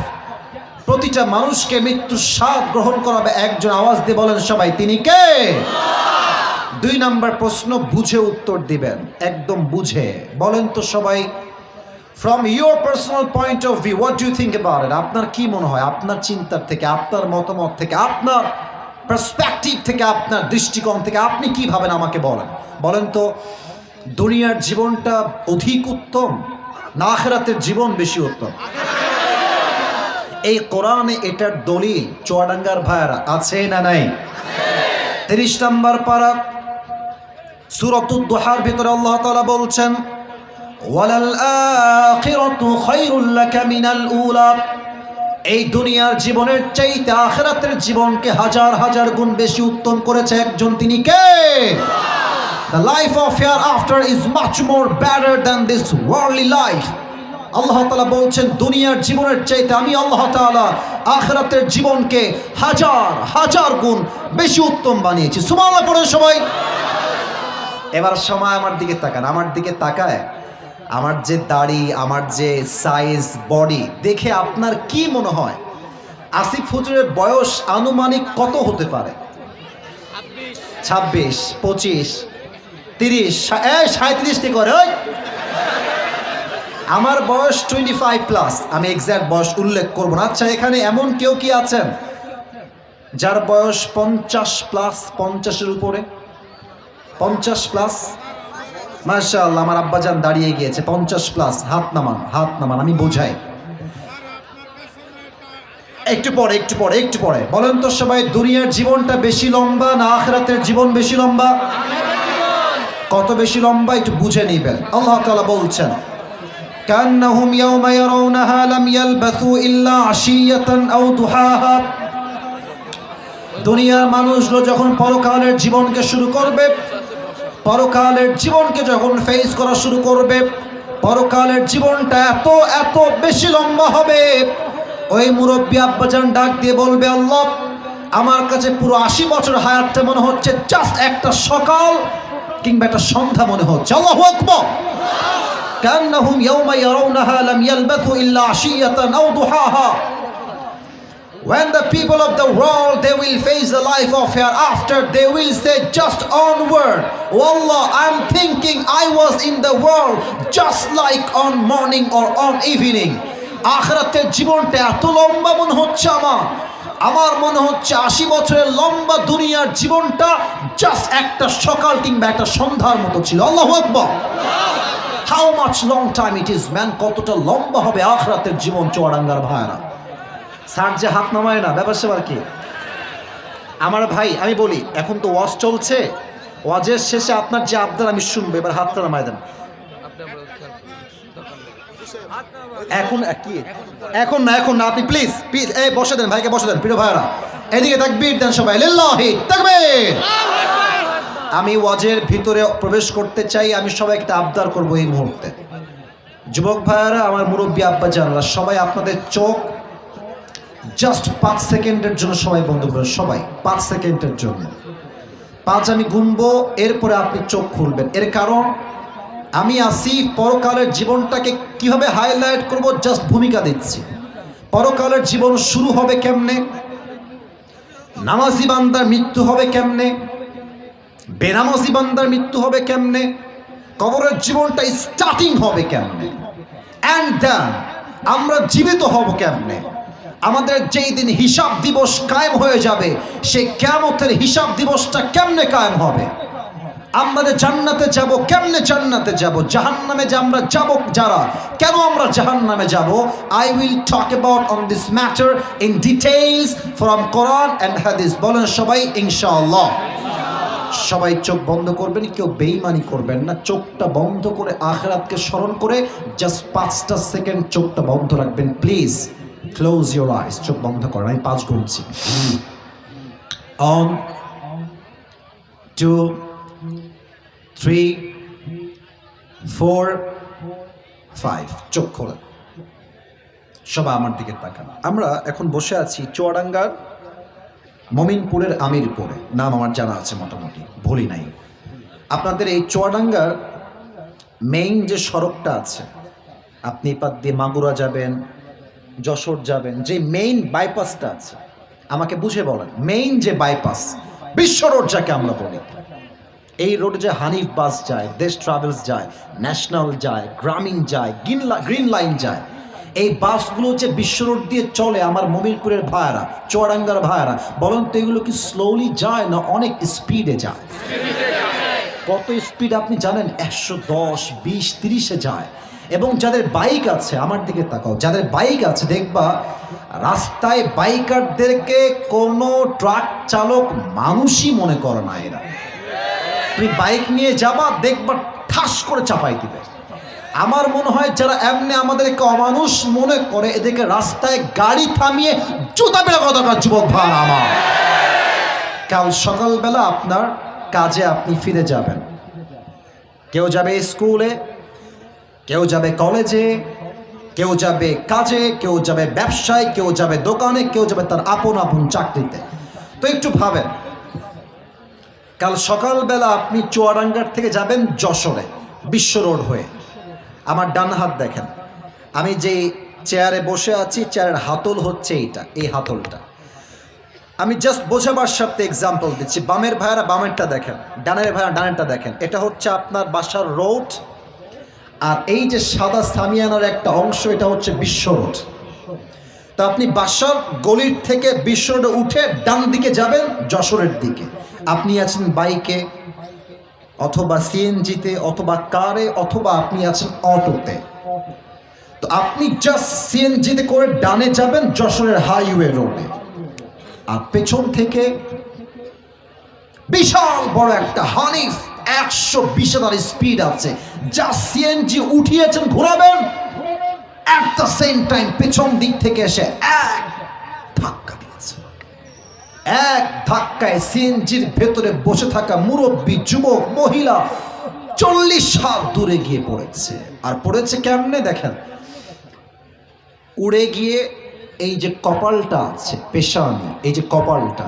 প্রতিটা মানুষকে মৃত্যুর স্বাদ গ্রহণ করাবে একজন। আওয়াজ দিয়ে বলেন সবাই, তিনি কে? 2 নম্বর প্রশ্ন, বুঝে উত্তর দিবেন, একদম বুঝে। বলেন তো সবাই, From your personal point of view, what do you think about it? আপনার কি মনে হয়? আপনার চিন্তার থেকে, আপনার মতামত থেকে, আপনার পার্সপেক্টিভ থেকে, আপনার দৃষ্টিকোণ থেকে আপনি কি ভাবেন আমাকে বলেন। বলেন তো, দুনিয়ার জীবনটা অধিক উত্তম না আখিরাতের জীবন বেশি উত্তম? এই কোরআনে এটার দলিল চুয়াডাঙ্গার ভাইয়ারা আছে না নাই? 30 নম্বর পারা সূরাতুদ দুহার ভিতরে আল্লাহ তাআলা বলছেন, ওয়ালাল আখিরাতু খায়রুল লাকা মিনাল উলা। এই দুনিয়ার জীবনের চাইতে আখিরাতের জীবনকে হাজার হাজার গুণ বেশি উত্তম করেছে একজন, তিনি কে? The life of hereafter is much more better than this worldly life. আল্লাহ তাআলা বলছেন দুনিয়ার জীবনের চাইতে আমি আল্লাহ তাআলা আখিরাতের জীবনকে হাজার হাজার গুণ বেশি উত্তম বানিয়েছি। সুবহানাল্লাহ পড়ে সবাই। এবার সময় আমার দিকে তাকান, আমার দিকে তাকায় আমার যে দাড়ি, আমার যে সাইজ, বডি দেখে আপনার কি মনে হয় আসিফ হুজুরের বয়স আনুমানিক কত হতে পারে? 26, 25, 30, 37 করে। আমার বয়স 25+। আমি এক্সাক্ট বয়স উল্লেখ করব না। আচ্ছা, এখানে এমন কেউ কি আছেন যার বয়স 50+, 50-এর উপরে? 50+? মাশাআল্লাহ, আমার আব্বাজান দাঁড়িয়ে গিয়েছে। 50+, হাত নামান, হাত নামান, আমি বোঝাই। একটু পরে একটু পরে একটু পরে বলেন তো সবাই, দুনিয়ার জীবনটা বেশি লম্বা না আখিরাতের জীবন বেশি লম্বা? কত বেশি লম্বা একটু বুঝে নিবেন। আল্লাহ তাআলা বলছেন, কান্নাহুম ইয়াওমা ইয়ারাউনাহা লাম ইয়ালবাসু ইল্লা আশিয়াতান আও দুহাহা। দুনিয়ার মানুষগুলো যখন পরকালের জীবনকে শুরু করবে, পরকালের জীবনকে যখন ফেস করা শুরু করবে, পরকালের জীবনটা এত এত বেশি লম্বা হবে, ওই মুরব্বী আব্বাজান ডাক দিয়ে বলবে, আল্লাহ আমার কাছে পুরো 80 বছর হায়াতটা মনে হচ্ছে জাস্ট একটা সকাল কিংবা একটা সন্ধ্যা মনে হচ্ছে। আল্লাহু আকবার। কান্নাহুম ইয়াওমা ইয়ারাউনাহা লাম ইয়ালবাসু ইল্লা আশিয়াতান আও দুহাহা। When the people of the world they will face the life of hereafter, they will say just onward. Wallah, I'm thinking I was in the world just like on morning or on evening. আখিরাতের জীবনটা এত লম্বা মনে হচ্ছে আমার মনে হচ্ছে 80 বছরের লম্বা দুনিয়ার জীবনটা জাস্ট একটা সকাল কিংবা একটা সন্ধ্যার মতো ছিল। আল্লাহু আকবার। How much long time it is, man? কতটা লম্বা হবে আখিরাতের জীবন চুয়াডাঙ্গার ভাইরা। স্যার যে হাত নামায় না, ব্যাপার সেবার কি? আমার ভাই আমি বলি, এখন তো ওয়াজ চলছে, ওয়াজের শেষে আপনার যে আবদার আমি শুনবো, এবার হাতটা নামায় দেন। এখন কি? এখন না, এখন না, আপনি প্লিজ প্লিজ এই বসে দেন, ভাইকে বসে দেন। প্রিয় ভাইরা এদিকে তাকবীর দেন সবাই, লিল্লাহি তাকবীর। আমি ওয়াজের ভিতরে প্রবেশ করতে চাই, আমি সবাইকে একটা আবদার করবো এই মুহূর্তে। যুবক ভাইয়ারা, আমার মুরব্বী আব্বা জানরা, সবাই আপনাদের চোখ জাস্ট 5 সেকেন্ডের জন্য সবাই বন্ধ করবেন। সবাই 5 সেকেন্ডের জন্য। 5 আমি গুনবো, এরপরে আপনি চোখ খুলবেন। এর কারণ আমি আসি পরকালের জীবনটাকে কিভাবে হাইলাইট করব, জাস্ট ভূমিকা দিচ্ছি। পরকালের জীবন শুরু হবে কেমনে, নামাজি বান্দার মৃত্যু হবে কেমনে, বেনামাজি বান্দার মৃত্যু হবে কেমনে, কবরের জীবনটা স্টার্টিং হবে কেমনে, অ্যান্ড দেন আমরা জীবিত হব কেমনে, আমাদের যেই দিন হিসাব দিবস কায়েম হয়ে যাবে সেই কিয়ামতের হিসাব দিবসটা কেমনে কায়েম হবে, আমরা জান্নাতে যাব কেমনে জান্নাতে যাব, জাহান্নামে যে আমরা যাব যারা, কেন আমরা জাহান্নামে যাব। I will talk about on this matter in details from Quran and হাদিস। বলেন সবাই ইনশাআল্লাহ। সবাই চোখ বন্ধ করবেন, কেউ বেঈমানি করবেন না। চোখটা বন্ধ করে আখিরাতকে স্মরণ করে জাস্ট 5টা সেকেন্ড চোখটা বন্ধ রাখবেন প্লিজ। Close your eyes. চোখ বন্ধ করেন, আমি 5 গুনছি। 1 2 3 4 5। চোখ খোলা। সবাই আমার দিকে তাকান। আমরা এখন বসে আছি চুয়াডাঙ্গার মমিনপুরের আমিরপুরে। নাম আমার জানা আছে মোটামুটি, ভুলি নাই। আপনাদের এই চুয়াডাঙ্গার মেইন যে সড়কটা আছে, আপনি এপার দিয়ে মাগুরা যাবেন, যশোর যাবেন, যে মেইন বাইপাসটা আছে, আমাকে বুঝে বলেন মেইন যে বাইপাস, বিশ্ব রোড যাকে আমরা বলি, এই রোডে যে হানিফ বাস যায়, দেশ ট্রাভেলস যায়, ন্যাশনাল যায়, গ্রামীণ যায়, গ্রিন লাইন যায়, এই বাসগুলো যে বিশ্ব রোড দিয়ে চলে, আমার মমিরপুরের ভাইয়ারা, চুয়াডাঙ্গার ভাইয়ারা, বলেন তো এগুলো কি স্লোলি যায় না অনেক স্পিডে যায়? কত স্পিড আপনি জানেন? 110, 20, 30-এ যায়। এবং যাদের বাইক আছে, আমার দিকে তাকাও, যাদের বাইক আছে দেখবা রাস্তায় বাইকারদেরকে কোনো ট্রাক চালক মানুষই মনে করে না। এরা, তুমি বাইক নিয়ে যাবা দেখবা ঠাস করে চাপাই দিবে। আমার মনে হয় যারা এমনি আমাদেরকে অমানুষ মনে করে, এদেরকে রাস্তায় গাড়ি থামিয়ে জুতা বেড়া করা দরকার। যুবক ভাই আমার, কাল সকালবেলা আপনার কাজে আপনি ফিরে যাবেন। কেউ যাবে স্কুলে, কেউ যাবে কলেজে, কেউ যাবে কাজে, কেউ যাবে ব্যবসায়, কেউ যাবে দোকানে, কেউ যাবে তার আপন আপন চাকরিতে। তো একটু ভাবেন, কাল সকালবেলা আপনি চুয়াডাঙ্গার থেকে যাবেন যশোরে বিশ্ব রোড হয়ে। আমার ডান হাত দেখেন, আমি যে চেয়ারে বসে আছি, চেয়ারের হাতল হচ্ছে এইটা, এই হাতলটা। আমি জাস্ট বোঝাবার সাথে এক্সাম্পল দিচ্ছি। বামের ভাইয়ারা বামেরটা দেখেন, ডানের ভাইয়ারা ডানেরটা দেখেন। এটা হচ্ছে আপনার বাসার রোড, আর এই যে সাদা সামিয়ানার একটা অংশ, এটা হচ্ছে বিশ্ব রোড। তো আপনি বাসার গলির থেকে বিশ্ব রোডে উঠে ডান দিকে যাবেন যশোরের দিকে। আপনি আছেন বাইকে অথবা সিএনজিতে অথবা কারে, অথবা আপনি আছেন অটোতে। তো আপনি জাস্ট সিএনজিতে করে ডানে যাবেন যশোরের হাইওয়ে রোডে, আর পেছন থেকে বিশাল বড় একটা হানিফ 120 স্পিড আছে, যা সিএনজি উঠিয়েছেন ঘোরাবেন, এট দ্য সেম টাইম পেছন দিক থেকে এসে এক ধাক্কা দিয়েছে। এক ধাক্কায় সিএনজির ভেতরে বসে থাকা মুরব্বী, যুবক, মহিলা 40 হাত দূরে গিয়ে পড়েছে। আর পড়েছে কেমনে দেখেন, উড়ে গিয়ে এই যে কপালটা আছে পেশানি, এই যে কপালটা,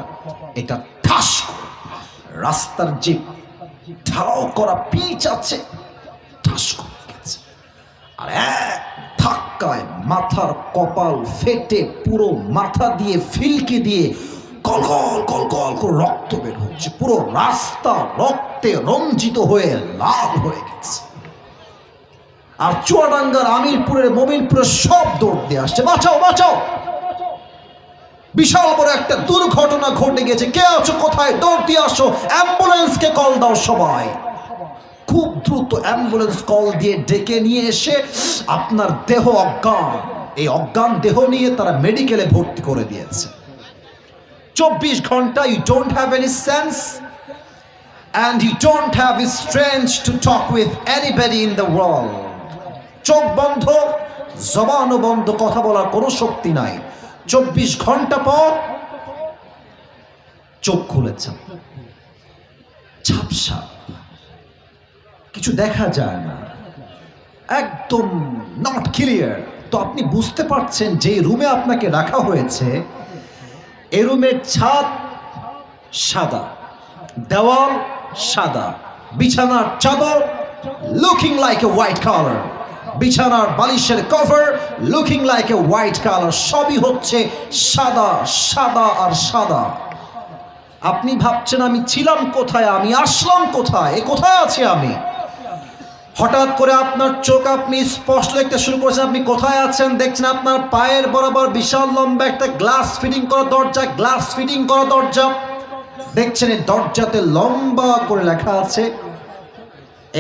এটা ঠাস করে রাস্তার যে ঢালাও করা পিচ আছে ঠাস করে গেছে। আর এক ধাক্কায় মাথার কপাল ফেটে পুরো মাথা দিয়ে ফিলকে দিয়ে গলগল গলগল করে রক্ত বের হচ্ছে। পুরো রাস্তা রক্তে রঞ্জিত হয়ে লাল হয়ে গেছে। আর চুয়াডাঙ্গার, আমিরপুরের, মমিনপুরের সব দৌড় দিয়ে আসছে, বাঁচাও বাঁচাও। বিশাল বড় একটা দুর্ঘটনা ঘটে গেছে, কে আছো কোথায়, দৌড় দিয়ে আসো, অ্যাম্বুলেন্সকে কল দাও সবাই। খুব দ্রুত অ্যাম্বুলেন্স কল দিয়ে ডেকে নিয়ে এসে আপনার দেহ অজ্ঞান, এই অজ্ঞান দেহ নিয়ে তারা মেডিকেলে ভর্তি করে দিয়েছে। 24 ঘন্টা you don't have any sense and you don't have the strength to talk with anybody in the world. চোখ বন্ধ, জবানও বন্ধ, কথা বলার কোনো শক্তি নাই। 24 ঘন্টা পর চোখ খুলেছেন, ঝাপসা, কিছু দেখা যায় না, একদম নট ক্লিয়ার। তো আপনি বুঝতে পারছেন যে রুমে আপনাকে রাখা হয়েছে, এই রুমের ছাদ সাদা, দেওয়াল সাদা, বিছানার চাদর looking like a white colour, বিছানার বালিশের cover looking like a white colour, সবই হচ্ছে সাদা সাদা আর সাদা। আপনি ভাবছেন আমি ছিলাম কোথায়, আমি আসলাম কোথায়, এ কোথায় আছি আমি? হঠাৎ করে আপনার চোখ, আপনি স্পষ্ট দেখতে শুরু করেছেন আপনি কোথায় আছেন। দেখছেন আপনার পায়ের বরাবর বিশাল লম্বা একটা গ্লাস ফিটিং করা দরজা, গ্লাস ফিটিং করা দরজা। দেখছেন এই দরজাতে লম্বা করে লেখা আছে,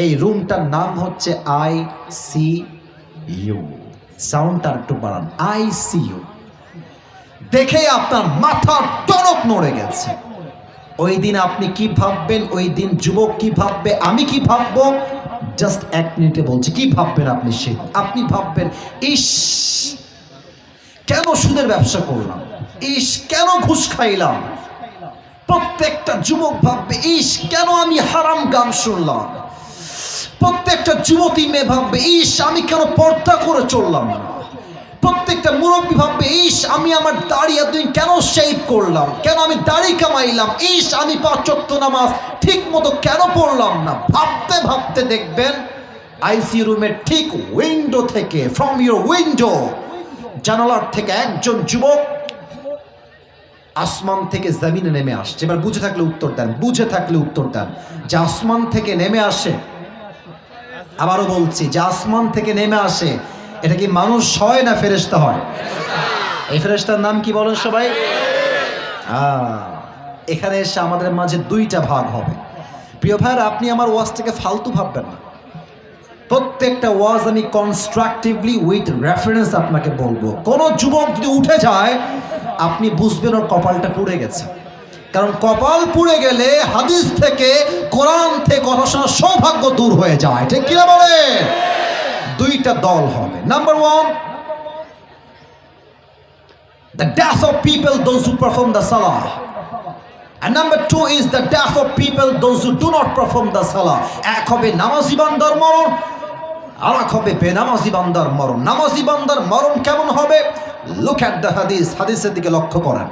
এই রুমটার নাম হচ্ছে ICU। সাউন্ডটা একটু বাড়ান, ICU। দেখে আপনার মাথার টনক নড়ে গেছে। ওই দিন আপনি কি ভাববেন, ওই দিন যুবক কি ভাববে, আমি কি ভাববো, জাস্ট 1 মিনিটে বলছি কি ভাববেন আপনি। আপনি ভাববেন, ইস কেন সুদের ব্যবসা করলাম, ইস কেন ঘুষ খাইলাম। প্রত্যেকটা যুবক ভাববে, ইস কেন আমি হারাম গান শুনলাম। প্রত্যেকটা যুবতী মেয়ে ভাববে, ইস আমি কেন পর্দা করে চললাম না। প্রত্যেকটা মুরব্বী ভাববে, ইস আমি আমার দাড়ি এতদিন কেন শেভ করলাম, কেন আমি দাড়ি কামাইলাম, ইস আমি 5 ওয়াক্ত নামাজ ঠিক মতো কেন পড়লাম না। ভাবতে ভাবতে দেখবেন ICU রুমের ঠিক উইন্ডো থেকে, ফ্রম ইউর উইন্ডো, জানালার থেকে একজন যুবক আসমান থেকে জমিনে নেমে আসছে। এবার বুঝে থাকলে উত্তর দেন, বুঝে থাকলে উত্তর দেন যে আসমান থেকে নেমে আসে। আবারও বলছি, যে আসমান থেকে নেমে আসে, এটা কি মানুষ হয় না ফেরেশতা হয়? এই ফেরেশতার নাম কি বলেন সবাই? এখানে এসে আমাদের মাঝে দুইটা ভাগ হবে। প্রিয় ভাইরা, আপনি আমার ওয়াজটাকে ফালতু ভাববেন না। প্রত্যেকটা ওয়াজ আমি কনস্ট্রাকটিভলি উইথ রেফারেন্স আপনাকে বলবো। কোনো যুবক যদি উঠে যায়, আপনি বুঝবেন ওর কপালটা পুড়ে গেছে। কারণ কপাল পুড়ে গেলে হাদিস থেকে, কোরআন থেকে কথা শোনার সৌভাগ্য দূর হয়ে যায়। ঠিক কিনা বলে? দুইটা দল হবে। Number one, the death of people those who perform the salah, and number two is the death of people those who do not perform the salah. এক হবে নামাজি বান্দার মরণ, আর এক হবে বেনামাজি বান্দার মরণ। নামাজি বান্দার মরণ কেমন হবে? লুক এট দ্য হাদিস, হাদিসের দিকে লক্ষ্য করেন।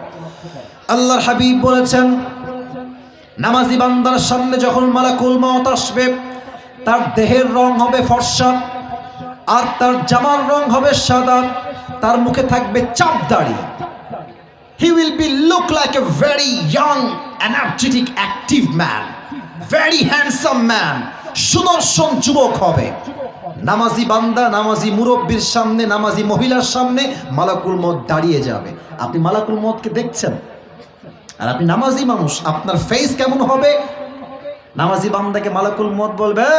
আল্লাহর হাবিব বলেছেন, নামাজি বান্দার সামনে যখন মালাকুল মউত আসবে, তার দেহের রং হবে ফর্সা, আর তার জামার রং হবে সাদা, তার মুখে থাকবে চাপ দাড়ি। He will be look like a very young, energetic, active man, very handsome man, সুদর্শন যুবক হবে। নামাজি বান্দা নামাজি মুরব্বির সামনে, নামাজি মহিলার সামনে মালাকুল মউত দাঁড়িয়ে যাবে। আপনি মালাকুল মউতকে দেখছেন, আর আপনি নামাজি মানুষ, আপনার ফেস কেমন হবে? নামাজি বান্দাকে মালাকুল মউত বলবে,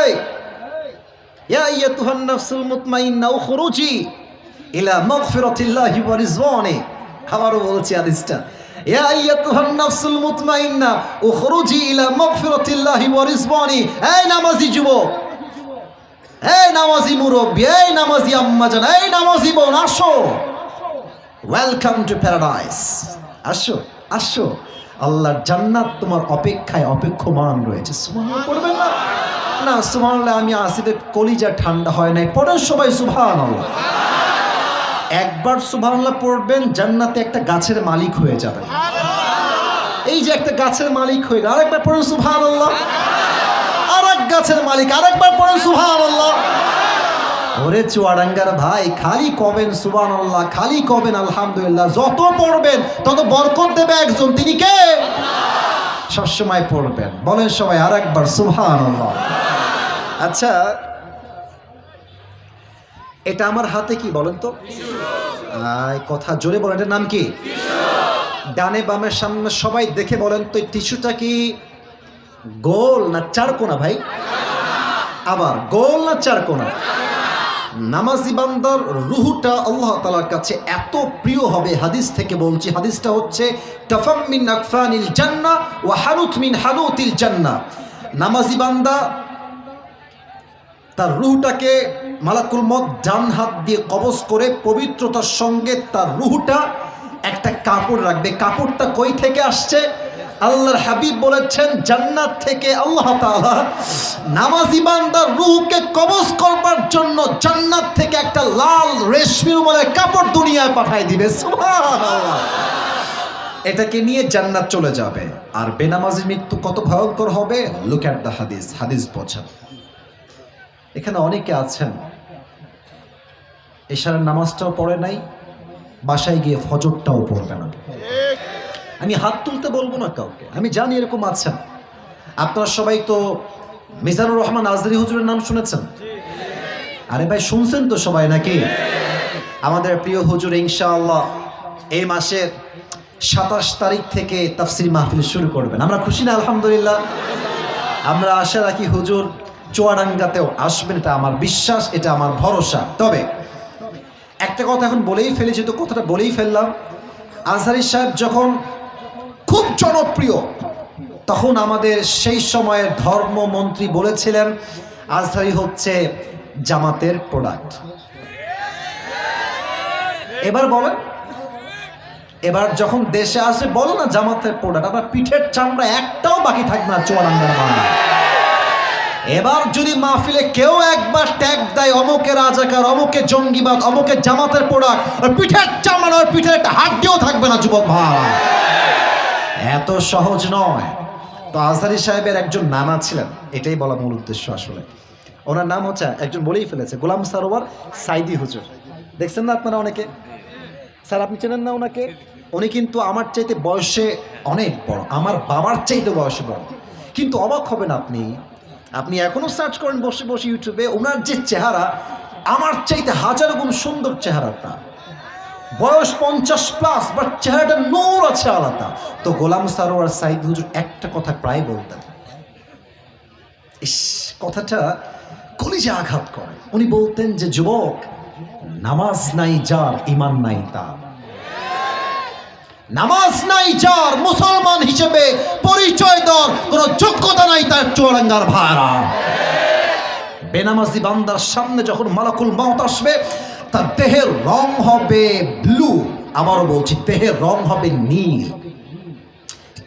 ইয়া আইয়াতুহান নাফসুল মুতমাইন্না উখরুজি ইলা মাগফিরাতিল্লাহি ওয়া রিজওয়ানি। আবারও বলছি হাদিসটা, ইয়া আইয়াতুহান নাফসুল মুতমাইন্না উখরুজি ইলা মাগফিরাতিল্লাহি ওয়া রিজওয়ানি। এই নামাজি যুবক, এই নামাজি মুরব্বি, এই নামাজি আম্মাজান, এই নামাজি বোন, আসো, ওয়েলকাম টু প্যারাডাইস। আসো আসো, আল্লাহর জান্নাত তোমার অপেক্ষায় অপেক্ষমান রয়েছে। সুবহানাল্লাহ পড়বেন না? না, সুবহানাল্লাহ আমি আসিতে কলিজা ঠান্ডা হয় নাই। পড়েন সবাই সুবহানাল্লাহ। একবার সুবহানাল্লাহ পড়বেন, জান্নাতে একটা গাছের মালিক হয়ে যাবেন। এই যে একটা গাছের মালিক হয়ে গেল, আরেকবার পড়েন সুবহানাল্লাহ। আরেক গাছের মালিক, আরেকবার পড়েন সুবহানাল্লাহ। ওরে চুয়াডাঙ্গার ভাই, খালি কবেন সুবহানাল্লাহ, খালি কবেন আলহামদুলিল্লাহ। যত পড়বেন তত বরকত দেবে একজন, তিনি কে? সবসময় পড়বেন। বলেন সবাই আরেকবার সুবহানাল্লাহ। আচ্ছা, এটা আমার হাতে কি বলেন তো? কথা জোরে বলেন, এটার নাম কি? ডানে বামের সামনে সবাই দেখে বলেন তো, টিস্যুটা কি গোল না চারকোনা ভাই? আবার গোল না চারকোনা? নামাজি বান্দার রুহুটা আল্লাহ তাআলার কাছে এত প্রিয় হবে, হাদিস থেকে বলছি। হাদিসটা হচ্ছে, তাফাম মিন আকফানিল জান্নাহ ওয়া হানুত মিন হানুতিল জান্নাহ। নামাজি বান্দা তার রুহটাকে মালাকুল মউত ডান হাত দিয়ে কবজ করে পবিত্রতার সঙ্গে তার রুহটা একটা কাপড় রাখবে। কাপড়টা কই থেকে আসছে? আল্লাহর হাবিব বলেছেন, জান্নাত থেকে আল্লাহ তাআলা নামাজি বান্দার রূহকে কবজ করবার জন্য জান্নাত থেকে একটা লাল রেশমি রুমালের কাপড় দুনিয়ায় পাঠিয়ে দিবে। সুবহানাল্লাহ। এটাকে নিয়ে জান্নাত চলে যাবে। আর বেনামাজির মৃত্যু কত ভয়ঙ্কর হবে, লুক এট দ্য হাদিস। হাদিস বোঝেন। এখানে অনেকে আছেন এশারের নামাজটাও পড়ে নাই, বাসায় গিয়ে ফজরটাও পড়বে না। আমি হাত তুলতে বলবো না কাউকে, আমি জানি এরকম আছেন। আপনারা সবাই তো মিজানুর রহমান আজহারী হুজুরের নাম শুনেছেন? আরে ভাই শুনছেন তো সবাই নাকি? আমাদের প্রিয় হুজুর ইনশাআল্লাহ এই মাসের 27 তারিখ থেকে তাফসীর মাহফিল শুরু করবেন। আমরা খুশি না? আলহামদুলিল্লাহ। আমরা আশা রাখি হুজুর চুয়াডাঙ্গাতেও আসবেন, এটা আমার বিশ্বাস, এটা আমার ভরসা। তবে একটা কথা এখন বলেই ফেলি, যেহেতু কথাটা বলেই ফেললাম। আজহারী সাহেব যখন খুব জনপ্রিয়, তখন আমাদের সেই সময়ের ধর্মমন্ত্রী বলেছিলেন আজহারী হচ্ছে জামাতের প্রোডাক্ট। এবার বলেন, এবার যখন দেশে আসে বলো না জামাতের প্রোডাক্ট, আবার পিঠের চামড়া একটাও বাকি থাকবে না চুয়াডাঙ্গার বাংলা। এবার যদি মাহফিলে কেউ একবার ট্যাগ দেয় অমুকে রাজাকার, অমুকে জঙ্গিবাদ, অমুকে জামাতের প্রোডাক্ট, পিঠের চামড়া, পিঠের একটা হাড্ডিও থাকবে না যুবক ভাই। এত সহজ নয়। তো আজহারী সাহেবের একজন নানা ছিলেন, এটাই বলা মূল উদ্দেশ্য আসলে। ওনার নাম হচ্ছে, একজন বলেই ফেলেছে, গোলাম সারোয়ার সাইদি হুজুর। দেখছেন না আপনারা অনেকে? স্যার আপনি চেনেন না ওনাকে? উনি কিন্তু আমার চাইতে বয়সে অনেক বড়, আমার বাবার চাইতে বয়সে বড়। কিন্তু অবাক হবেন আপনি, আপনি এখনো সার্চ করেন বসে বসে ইউটিউবে, ওনার যে চেহারা আমার চাইতে হাজার গুণ সুন্দর চেহারাটা। বয়স 50+, বাট চেহারাটা নূর আছে আলাদা। তো গোলাম সারোয়ার সাইদ হুজুর একটা কথা প্রায় বলতেন, ইস কথাটা কলিজা আঘাত করে। উনি বলতেন যে যুবক, নামাজ নাই যার ঈমান নাই তার, নামাজ নাই যার মুসলমান হিসেবে পরিচয় দেওয়ার কোনো যোগ্যতা নাই তার চুয়াডাঙ্গার ভাড়া। বেনামাজি বান্দার সামনে যখন মালাকুল মউত আসবে, তার দেহের রং হবে ব্লু, আবারও বলছি দেহের রং হবে নীল,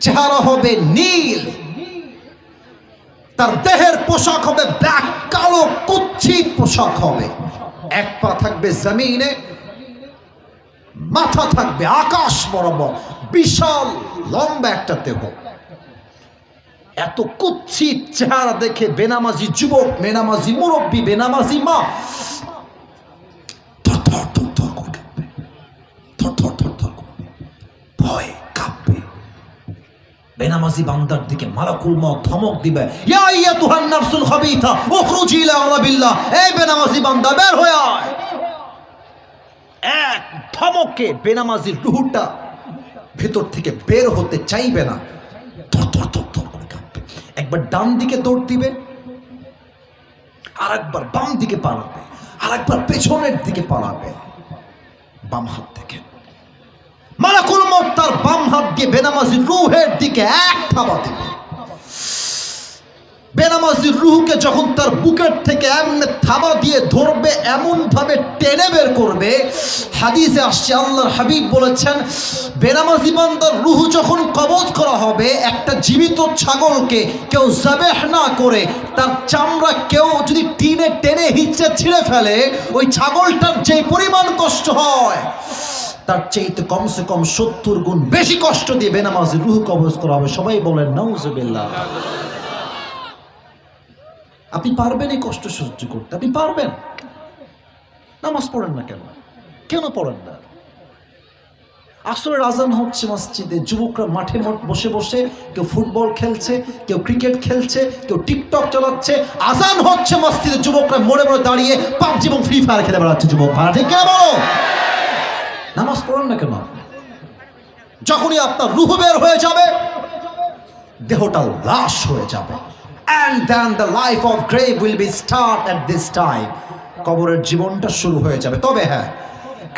চেহারা হবে নীল, তার দেহের পোশাক হবে ব্ল্যাক, কালো কুচ্ছিত পোশাক হবে, এক পা থাকবে জমিনে, মাথা থাকবে আকাশ বরাবর, বিশাল লম্বা একটা দেহ। এত কুৎসিত চেহারা দেখে বেনামাজি যুবক, বেনামাজি মুরব্বী, বেনামাজি মা ভয় কাঁপবে। বেনামাজি বান্দার দিকে মালাকুল মউত ধমক দিবে, ইয়া আইয়াতুহান নাফসুল খাবিথা উখরুজি ইলা আমরিল্লাহ, এই বেনামাজি বান্দা বের হয়ে আয়। এক ধমকে বেনামাজির রুহটা ভেতর থেকে বের হতে চাইবে না, একবার ডান দিকে দৌড় দিবে, আর একবার বাম দিকে পালাবে, আর একবার পেছনের দিকে পালাবে। বাম হাত থেকে মালাকুল মউত তার বাম হাত দিয়ে বেনামাজির রুহের দিকে এক থাবা দিবে। বেনামাজির রুহকে যখন তার বুকের থেকে এমনি থাবা দিয়ে ধরবে, এমন ভাবে টেনে বের করবে, হাদিসে আসছে আল্লাহর হাবিব বলেছেন, বেনামাজি বান্দার রুহ যখন কবজ করা হবে, একটা জীবিত ছাগলকে কেউ যাবেহ না করে তার চামড়া কেউ যদি টিনে টেনে হিচড়ে ছিঁড়ে ফেলে, ওই ছাগলটার যে পরিমাণ কষ্ট হয়, তার চাইতে কমসে কম 70 গুণ বেশি কষ্ট দিয়ে বেনামাজির রুহ কবজ করা হবে। সবাই বলেন নাউজুবিল্লাহ। আপনি পারবেন এই কষ্ট সহ্য করতে? আপনি পারবেন? নামাজ পড়েন না কেন? কেন পড়েন না? আসরের আজান হচ্ছে মসজিদে, যুবকরা মাঠে বসে বসে কেউ ফুটবল খেলছে, কেউ ক্রিকেট খেলছে, কেউ টিকটক চালাচ্ছে। আজান হচ্ছে মসজিদে, যুবকরা মোড়ে মোড়ে দাঁড়িয়ে পাবজি এবং ফ্রি ফায়ার খেলে বেড়াচ্ছে। যুবক ভাড়া ঠিক কেন বলো? নামাজ পড়েন না কেন? যখনই আপনার রূহ বের হয়ে যাবে, দেহটা লাশ হয়ে যাবে, and then the life of grave will be start at this time. কবরের জীবনটা শুরু হয়ে যাবে। তবে হ্যাঁ,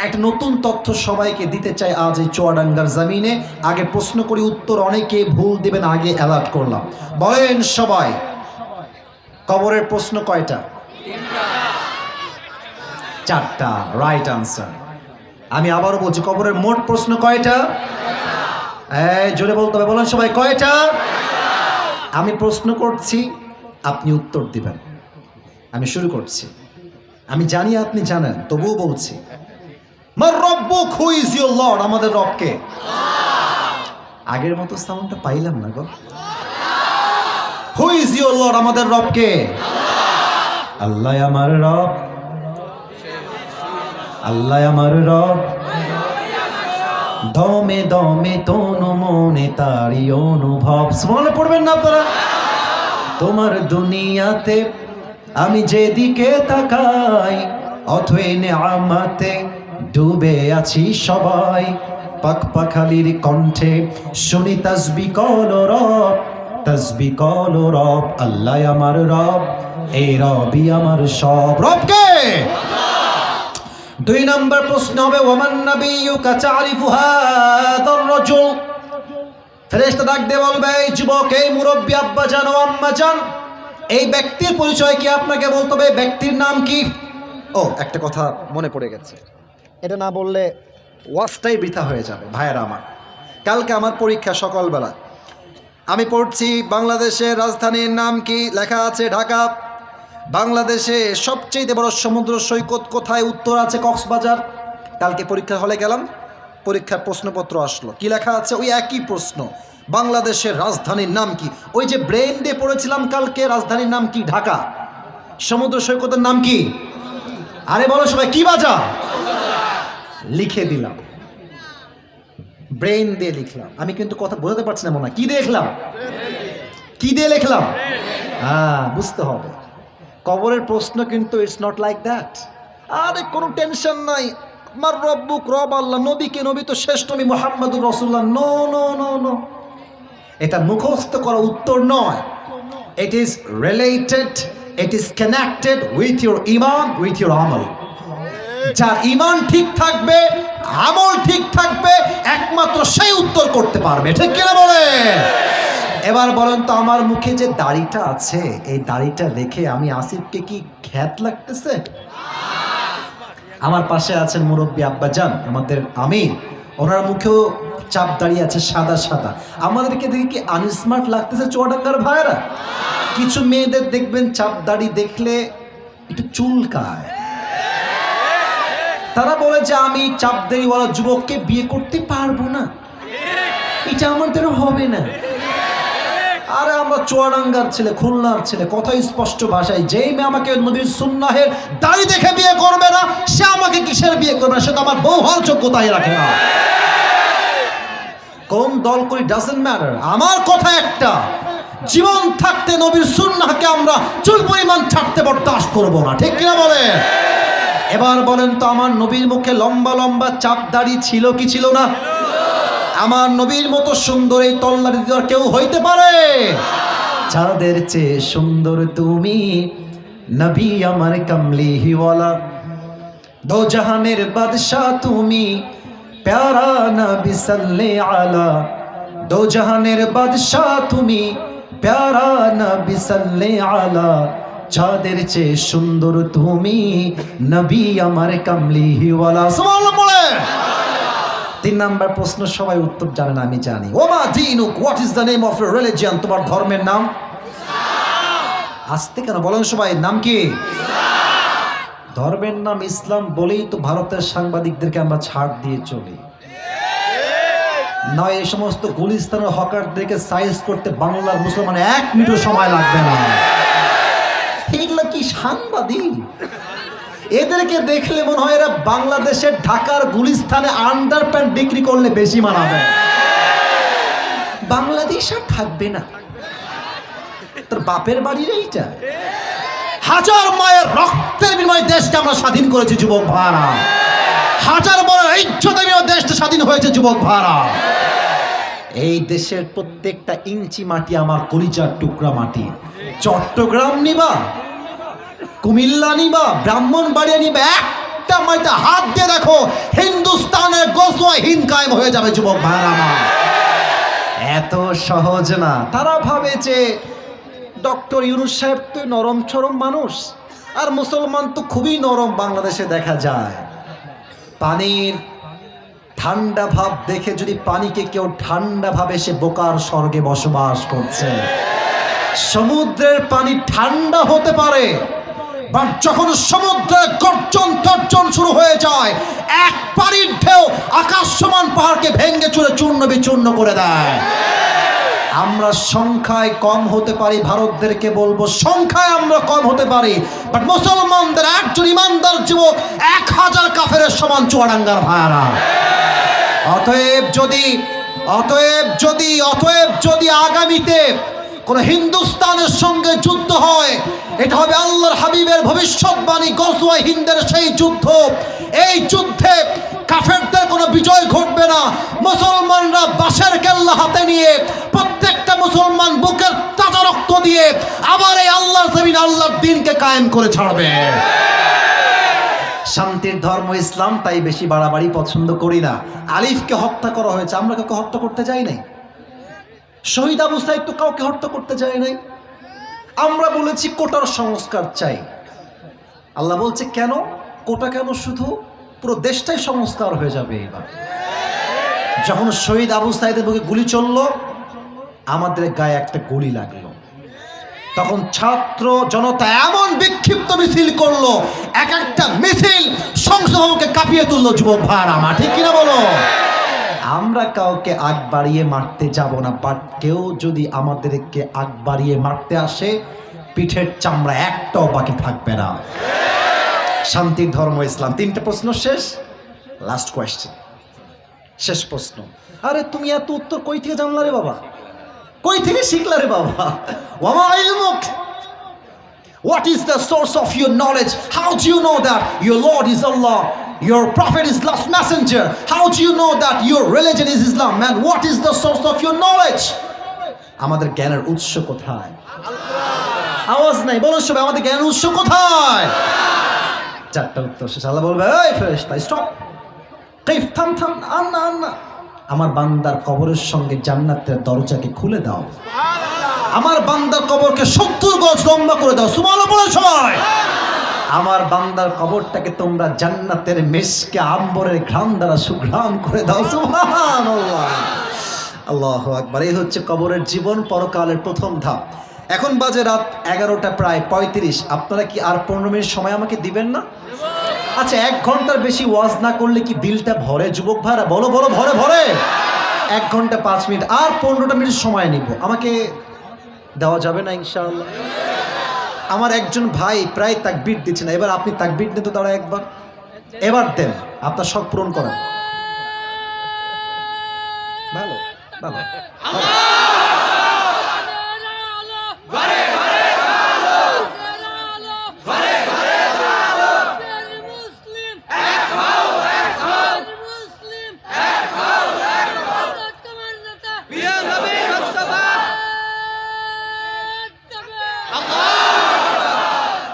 এক নতুন তথ্য সবাইকে দিতে চাই আজ এই চুয়াডাঙ্গার জমিনে। আগে প্রশ্ন করি, উত্তর অনেকে ভুল দিবেন, আগে অ্যালার্ট করলাম। বলেন সবাই, কবরের প্রশ্ন কয়টা? 4টা। Right answer. আমি আবারও বলছি, কবরের মোট প্রশ্ন কয়টা? জোরে বলতে হবে। বলেন সবাই, কয়টা? আমি প্রশ্ন করছি, আপনি উত্তর দিবেন। আমি শুরু করছি। আমি জানি আপনি জানেন, তবুও বলছি, মার রব্বুক, হু ইজ ইউর লর্ড? আমাদের রবকে? আগের মতো সাউন্ডটা পাইলাম না গো। Who is your lord? আমাদের রবকে? আল্লাহ আমার রব, আল্লাহ আমার রব, দমে দমে তনু মনে তারি অনুভব। মনে পড়বেন না আপনারা? তোমার দুনিয়াতে আমি যেদিকে তাকাই, অথই নেয়ামতে ডুবে আছি সবাই। পাক পাখালির কণ্ঠে শুনি তাসবিহ কল রব, তাসবিহ কল রব। আল্লাহ আমার রব, এই রবই আমার সব। রবকে? 2 নম্বর প্রশ্ন হবে, ওয়ামান নাবিয়্যুকা তা'রিফু হাযার রাজুল? ফেরেশতা ডাক দিয়ে বলবে, এই যুবক, এই মুরব্বী, আব্বা জান ও আম্মা জান, এই ব্যক্তির পরিচয় কি আপনাকে বলতে হবে? ব্যক্তির নাম কি? ও, একটা কথা মনে পড়ে গেছে, এটা না বললে ওয়াজটাই বৃথা হয়ে যাবে। ভাইয়েরা আমার, কালকে আমার পরীক্ষা সকালবেলা। আমি পড়ছি বাংলাদেশের রাজধানীর নাম কি? লেখা আছে ঢাকা। বাংলাদেশে সবচেয়ে বড় সমুদ্র সৈকত কোথায়? উত্তর আছে কক্সবাজার। কালকে পরীক্ষা হলে গেলাম, পরীক্ষার প্রশ্নপত্র আসলো, কি লেখা আছে? ওই একই প্রশ্ন, বাংলাদেশের রাজধানীর নাম কি? ওই যে ব্রেন দিয়ে পড়েছিলাম কালকে, রাজধানীর নাম কি? ঢাকা। সমুদ্র সৈকতের নাম কি? আরে বলো সবাই, কি বাজার? লিখে দিলাম। ব্রেন দিয়ে লিখলাম। আমি কিন্তু কথা বোঝাতে পারছি না মনে হয়। কি দিয়ে লিখলাম? কি দিয়ে লিখলাম? হ্যাঁ, বুঝতে হবে। কবরের প্রশ্ন কিন্তু ইটস নট লাইক দ্যাট। আরে কোনো টেনশন নাই, আমার রব্বুক রব আল্লাহ, নবীকে নবী তো শেষ নবী মুহাম্মদুর রাসূলুল্লাহ। নো নো নো নো, এটা মুখস্থ করা উত্তর নয়। It is related, it is connected with your Iman, with your আমল। যার ইমান ঠিক থাকবে, আমল ঠিক থাকবে, একমাত্র সেই উত্তর করতে পারবে। ঠিক কিনা বলে? এবার বলেন তো, আমার মুখে যে দাড়িটা আছে, এই দাড়িটা রেখে আমি আসিফকে কি খ্যাত লাগতেছে? আমার পাশে আছেন মুরব্বী আব্বাজান, আমাদের আমির, ওনার মুখেও চাপ দাড়ি আছে সাদা সাদা। আমাদেরকে দেখে কি আনস্মার্ট লাগতেছে চুয়াডাঙ্গার ভাইরা? কিছু মেয়েদের দেখবেন চাপ দাড়ি দেখলে একটু চুলকায়, তারা বলে যে আমি চাপ দাড়িওয়ালা যুবককে বিয়ে করতে পারবো না, এটা আমাদের হবে না। আরে আমরা চুয়াডাঙ্গার ছেলে, খুলনার ছেলে, কথাই স্পষ্ট ভাষায়, যেই মেয়ে আমাকে নবীর সুন্নাহের দাড়ি দেখে বিয়ে করবে না, সে আমাকে কিসের বিয়ে করবে না? সে তো আমার বউ হওয়ার যোগ্যতাই রাখে না। কোন দল করি ডাজন্ট ম্যাটার, আমার কথা একটা, জীবন থাকতে নবীর সুন্নাহকে আমরা চুল পরিমাণ ছাড়তে বরদাস্ত করবো না। ঠিক কিনা বলে? এবার বলেন তো, আমার নবীর মুখে লম্বা লম্বা চাপ দাড়ি ছিল কি ছিল না? আমার নবীর মতো সুন্দর এই তল্লারি দেওয়ার কেউ হইতে পারে? চাঁদের চেয়ে সুন্দর তুমি নবী আমার কামলিওয়ালা, দো জাহানের বাদশাহ তুমি প্যারা নবী সাল্লে আলা, দো জাহানের বাদশাহ তুমি প্যারা নবী সাল্লে আলা, চাঁদের চেয়ে সুন্দর তুমি নবী আমার কামলিওয়ালা। সুবহানাল্লাহ বলে। 3 নাম্বার প্রশ্ন সবাই উত্তর জানে না, আমি জানি। ওমা দীনুক, what is the name of your religion? তোমার ধর্মের নাম? আসতে কেন বলেন সবাই, নাম কি? ধর্মের নাম ইসলাম বলেই তো ভারতের সাংবাদিকদেরকে আমরা ছাড় দিয়ে চলি। নয় এই সমস্ত গুলিস্তানের হকারদেরকে সাইজ করতে বাংলার মুসলমান 1 মিনিটও সময় লাগবে না। এগুলো কি সাংবাদিক? এদেরকে দেখলে মনে হয় এরা বাংলাদেশের ঢাকার গুলিস্তানে আন্ডারপ্যান্ট বিক্রি করলে বেশি মানাবে। বাংলাদেশ আর থাকবে না, তোর বাপের বাড়ির এইটা। হাজার মায়ের রক্তের বিনিময়ে দেশকে আমরা স্বাধীন করেছি যুবক ভাড়া, হাজার মায়ের ইজ্জতের বিনিময়ে দেশটা স্বাধীন হয়েছে যুবক ভাড়া। এই দেশের প্রত্যেকটা ইঞ্চি মাটি আমার কলিজার টুকরা মাটি। চট্টগ্রাম নিবা, কুমিল্লা নিবা, ব্রাহ্মণবাড়িয়া নিবা, একটা মাটিতে হাত দিয়ে দেখো, হিন্দুস্তানের গজওয়া হিন্দ কায়েম হয়ে যাবে যুবক ভাইরা আমার। এত সহজ না। তারা ভাবে যে ডক্টর ইউনূস সাহেব তো নরম চরম মানুষ, আর মুসলমান তো খুবই নরম বাংলাদেশে দেখা যায়। পানির ঠান্ডা ভাব দেখে যদি পানিকে কেউ ঠান্ডা ভাবে, সে বোকার স্বর্গে বসবাস করছে। সমুদ্রের পানি ঠান্ডা হতে পারে, বাট যখন সমুদ্রের গর্জন তর্জন শুরু হয়ে যায়, এক পানির ঢেউ আকাশ সমান পাহাড়কে ভেঙে চুরে চূর্ণ বিচূর্ণ করে দেয়। আমরা সংখ্যায় কম হতে পারি, ভারতদেরকে বলবো সংখ্যায় আমরা কম হতে পারি, বাট মুসলমানদের একজন ইমানদার যুবক 1000 কাফেরের সমান চুয়াডাঙ্গার ভাইরা। অতএব যদি আগামীতে কোন হিন্দুস্তানের সঙ্গে যুদ্ধ হয়, এটা হবে আল্লাহর হাবিবের ভবিষ্যৎবাণী গজওয়া হিন্দের সেই যুদ্ধ। এই যুদ্ধে কাফেরদের কোনো বিজয় ঘটবে না। মুসলমানরা বাঁশের কেল্লা হাতে নিয়ে, প্রত্যেকটা মুসলমান বুকের তাজা রক্ত দিয়ে আবার এই আল্লাহর জমিন, আল্লাহর দ্বীনকে কায়েম করে ছাড়বে। শান্তির ধর্ম ইসলাম, তাই বেশি বাড়াবাড়ি পছন্দ করি না। আলিফকে হত্যা করা হয়েছে, আমরা কাউকে হত্যা করতে যাই নাই। শহীদ আবু সাইদ তো কাউকে হত্যা করতে যায় নাই। আমরা বলেছি কোটার সংস্কার চাই। আল্লাহ বলছে কেন কোটা, কেন? শুধু পুরো দেশটাই সংস্কার হয়ে যাবে। এবার যখন শহীদ আবু সাইদের বুকে গুলি চলল, আমাদের গায়ে একটা গুলি লাগলো, তখন ছাত্র জনতা এমন বিক্ষিপ্ত মিছিল করলো, এক একটা মিছিল সংসদ ভবনকে কাঁপিয়ে তুললো যুবক ভাইরা আমার। ঠিক কিনা বলো? আমরা কাউকে আগ বাড়িয়ে মারতে যাব না, বাট কেউ যদি আমাদেরকে আগ বাড়িয়ে মারতে আসে, পিঠের চামড়া একটাও বাকি থাকবে না। শান্তির ধর্ম ইসলাম। 3টে প্রশ্ন শেষ, লাস্ট কোয়েশ্চেন। শেষ প্রশ্ন, আরে তুমি এত উত্তর কই থেকে জানলা রে বাবা, কই থেকে শিখলা রে বাবা? ওয়ামা ইলমুক, what is the source of your knowledge? How do you know that your Lord is Allah, your prophet is last messenger? How do you know that your religion is Islam? Man, what is the source of your knowledge? আমাদের জ্ঞানের উৎস কোথায়? আওয়াজ নাই, বলুন সবাই, আমাদের জ্ঞানের উৎস কোথায়? চারটা উত্তর শেষ। আল্লাহ বলবে, এই ফেরেশতা স্টপ, কাইফ, থাম থাম, আন্না আন্না, আমার বান্দার কবরের সঙ্গে জান্নাতের দরজাকে খুলে দাও, আমার বান্দার কবরকে 70 গজ লম্বা করে দাও। সুবহানাল্লাহ বলে সবাই। আমার বান্দার কবরটাকে তোমরা জান্নাতের মেশকে আম্বরের ঘ্রাণ দ্বারা সুঘ্রাণ করে দাও। সুবহানাল্লাহ, আল্লাহু আকবার। এই হচ্ছে কবরের জীবন, পরকালের প্রথম ধাপ। এখন বাজে রাত 11টা প্রায় 35। আপনারা কি আর 15 মিনিট সময় আমাকে দিবেন না? আচ্ছা, 1 ঘন্টার বেশি ওয়াজ না করলে কি দিলটা ভরে যুবক ভাইরা? বলো বলো, ভরে ভরে? 1 ঘন্টা 5 মিনিট আর 15টা মিনিট সময় নিব, আমাকে দেওয়া যাবে না ইনশাআল্লাহ? আমার একজন ভাই প্রায় তাকবীর দিচ্ছে না, এবার আপনি তাকবীর দিতে দাঁড়া একবার, এবার দেন, আপনার শখ পূরণ করেন। ভালো ভালো,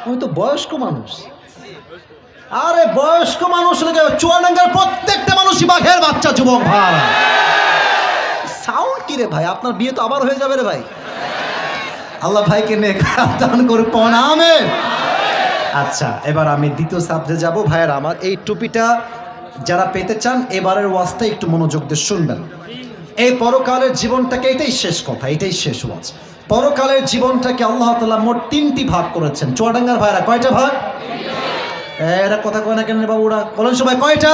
আমি তো বয়স্ক মানুষ। আরে বয়স্ক মানুষ লাগে, চুয়াডাঙ্গার প্রত্যেকটা মানুষই বাঘের বাচ্চা যুবক ভাই। সাউন্ড কি রে ভাই? আপনার বিয়ে তো আবার হয়ে যাবে রে ভাই। আল্লাহ ভাইকে নেক দান করে পড়, আমিন। আচ্ছা, এবার আমি দ্বিতীয় সাবজেক্টে যাব। ভাইয়ের আমার এই টুপিটা যারা পেতে চান, এবারের ওয়াজটা একটু মনোযোগ দিয়ে শুনবেন। এই পরকালের জীবনটাকে, এটাই শেষ কথা, এটাই শেষ ওয়াজ। পরকালের জীবনটাকে আল্লাহ তাআলা মোট 3টি ভাগ করেছেন। চুয়াডাঙ্গার ভাইরা কয়টা ভাগ? এরা কথা কয় না কেন বাবুরা? বলেন সবাই, কয়টা?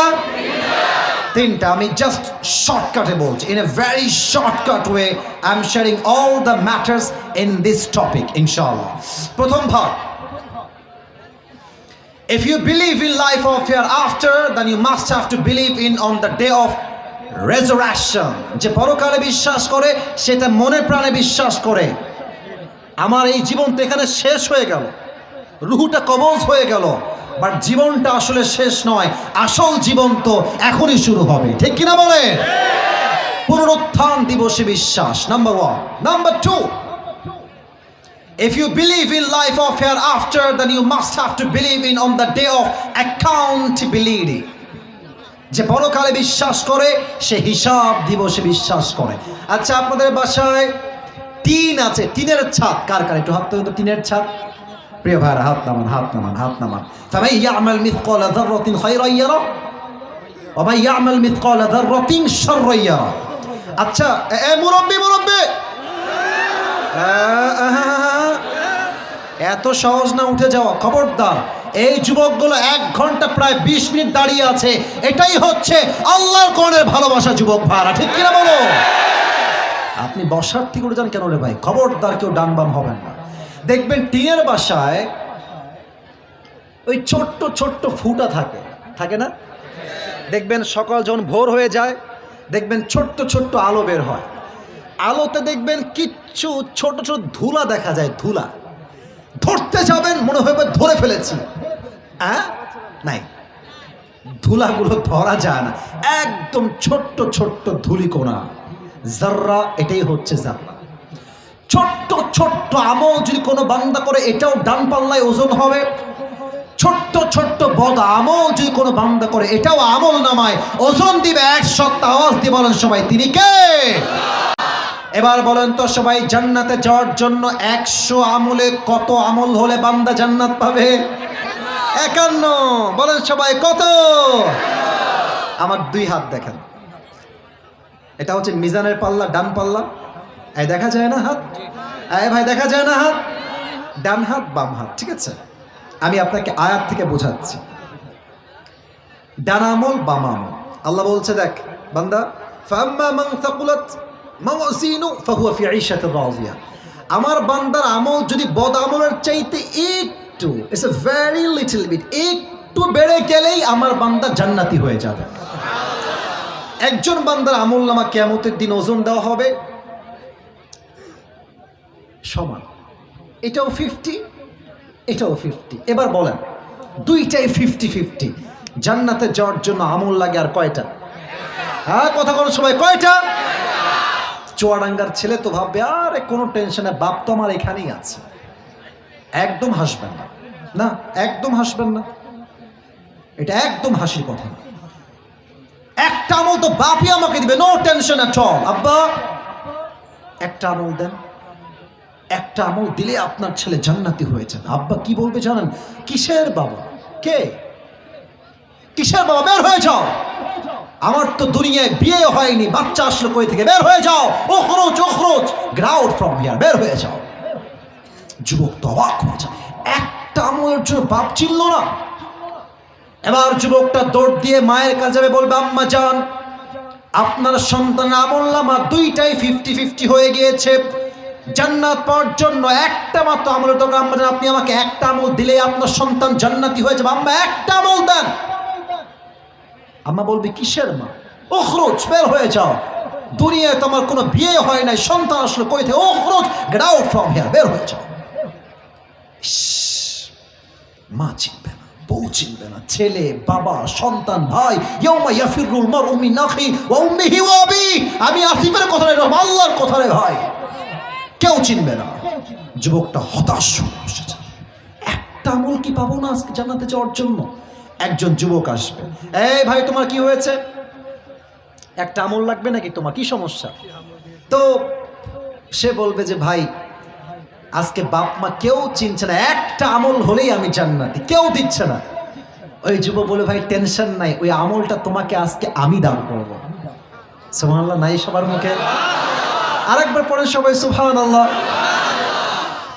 3টা। আমি জাস্ট শর্টকাটে বলছি, in a very shortcut way I am sharing all the matters in this topic ইনশাআল্লাহ। প্রথম ভাগ, if you believe in life of hereafter, then you must have to believe in on the day of resurrection. যে পরকালে বিশ্বাস করে, সেটা মনে প্রাণে বিশ্বাস করে। আমার এই জীবন তো এখানে শেষ হয়ে গেল, রুহটা কবজ হয়ে গেল, বাট জীবনটা আসলে শেষ নয়, আসল জীবন তো এখনই শুরু হবে, ঠিক কিনা বলে? পুনরুত্থান দিবসে বিশ্বাস, number 1। Number 2, if you believe in life of hereafter, then you must have to believe in on the day of accountability. যে পরকালে বিশ্বাস করে, সে হিসাব দিবসে বিশ্বাস করে। আচ্ছা, আপনাদের বাসায় টিন আছে, টিনের ছাদ কার কার? একটু হাত তো, টিনের ছাদ। প্রিয় ভাইরা, হাত নামান, হাত নামান, হাত নামান। ফামান ইয়ামাল মিসকালা যাররাতিন খায়রান ইয়ারা ওয়া মান ইয়ামাল মিসকালা যাররাতিন শাররান ইয়ারা। আচ্ছা, এ মুরব্বি, মুরব্বি, এত সহজ না উঠে যাওয়া, খবরদার। এই যুবকগুলো 1 ঘন্টা প্রায় 20 মিনিট দাঁড়িয়ে আছে, এটাই হচ্ছে আল্লাহর কোরআনের ভালোবাসা যুবক ভাইরা, ঠিক কিনা বলো? আপনি বসার ঠিক করে যান কেন রে ভাই? খবরদার কেউ ডান বাম হবেন না। দেখবেন টিনের বাসায় ওই ছোট্ট ছোট্ট ফুটা থাকে, থাকে না? দেখবেন সকাল যখন ভোর হয়ে যায়, দেখবেন ছোট্ট ছোট্ট আলো বের হয়। আলোতে দেখবেন কিচ্ছু ছোট ছোট ধুলা দেখা যায়, ধুলা। ধরতে যাবেন, মনে হবে ধরে ফেলেছি, হ্যাঁ? নাই, ধুলাগুলো ধরা যায় না, একদম ছোট্ট ছোট্ট ধুলিকণা, জাররা। এটাই হচ্ছে জাররা। ছোট্ট ছোট্ট আমল যদি কোনো বান্দা করে, এটাও ডান পাল্লায় ওজন হবে। ছোট্ট ছোট্ট বদ আমল যদি কোনো বান্দা করে, এটাও আমল নামায় ওজন দিবে 100। আওয়াজ দিয়ে বলেন সবাই, তিনি কে? এবার বলেন তো সবাই, জান্নাতে যাওয়ার জন্য 100 আমলে কত আমল হলে বান্দা জান্নাত পাবে? 51। বলেন সবাই, কত? আমার 2 হাত দেখেন, এটা হচ্ছে মিজানের পাল্লা, ডান পাল্লা। এই দেখা যায় না হাত? এই ভাই, দেখা যায় না হাত? ডান হাত, বাম হাত, ঠিক আছে? আমি আপনাকে আয়াত থেকে বোঝাচ্ছি। ডান আমল, বাম আমল। আল্লাহ বলছে, দেখ বান্দা, ফাম্মা মান সাকুলাত মাওয়াজিনু ফাহুয়া ফি ঈশাতির রাদিয়া। আমার বান্দার আমল যদি বদ আমলের চাইতে একটু, it's a very little bit, একটু বেড়ে গেলেই আমার বান্দা জান্নাতি হয়ে যাবে। একজন বান্দার আমলনামা কিয়ামতের দিন ওজন দেওয়া হবে সমান, এটাও 50, এটাও 50। এবার বলেন, দুইটাই 50-50। জান্নাতে যাওয়ার জন্য আমল লাগে আর কয়টা? হ্যাঁ, কথা বলো সবাই, কয়টা? চুয়াডাঙ্গার ছেলে তো ভাববে আরে কোনো টেনশনে, বাপ তো আমার এখানেই আছে। একদম হাসবেন না, না একদম হাসবেন না, এটা একদম হাসির কথা না। একটা আমল তো বাপই আমাকে দিবে, নো টেনশন এট অল। আব্বা একটা আমল দেন, একটা আমল দিলে আপনার ছেলে জান্নাতি হয়ে যাবে। আব্বা কি বলবে জানেন? কিসের বাবা? কে কিসের বাবা? বের হয়ে যাও, আমার তো দুনিয়ায় বিয়ে হয়নি, বাচ্চা আসলো কই থেকে? বের হয়ে যাও, ও খরচ গেট আউট ফ্রম হিয়ার, বের হয়ে যাও। যুবক তো অবাক হয়ে যায়, একটা আমলের জন্য বাপ চিনল না। এবার যুবকটা দৌড় দিয়ে মায়ের কাছে যাবে, বলবে আম্মা জান, আপনার সন্তান আমলনামা দুইটাই 50-50 হয়ে গিয়েছে, জান্নাত পাওয়ার জন্য একটা মাত্র আমলের দরকার। আম্মা জান, আপনি আমাকে একটা আমল দিলে আপনার সন্তান জান্নাতি হয়ে যাবে। আম্মা একটা আমল দেন। আম্মা বলবে কিসের মা? ও খরচ, বের হয়ে যাও, দুনিয়ায় তোমার কোনো বিয়ে হয় নাই, সন্তান আসলে কই থেকে? ও খরচ গেট আউট ফ্রম হিয়ার, বের হয়ে যাও। মা চিনবে না, বউ চিনবে না, ছেলে, বাবা, সন্তান, ভাই। ইয়াউমা ইয়াফিরুল মারউ মিন আখি ওয়া উম্মিহি ওয়া আবিহি। আমি আসিফের কথা রে, আল্লাহর কথা রে ভাই, কেউ চিনবে না। যুবকটা হতাশ হয়ে বসেছে, একটা আমল কি পাবো না আজকে জান্নাতে যাওয়ার জন্য? একজন যুবক আসবে, এই ভাই তোমার কি হয়েছে? একটা আমল লাগবে নাকি তোমার? কি সমস্যা? তো সে বলবে যে ভাই আজকে বাপ মা কেউ চিনছে না, একটা আমল হলেই আমি জান্নাতি, কেউ দিচ্ছে না। ওই যুবক বলে ভাই টেনশন নাই, ওই আমলটা তোমাকে আজকে আমি দান করবো। সুবহানাল্লাহ নাই সবার মুখে? আরেকবার পড়ে সবাই সুবহানাল্লাহ।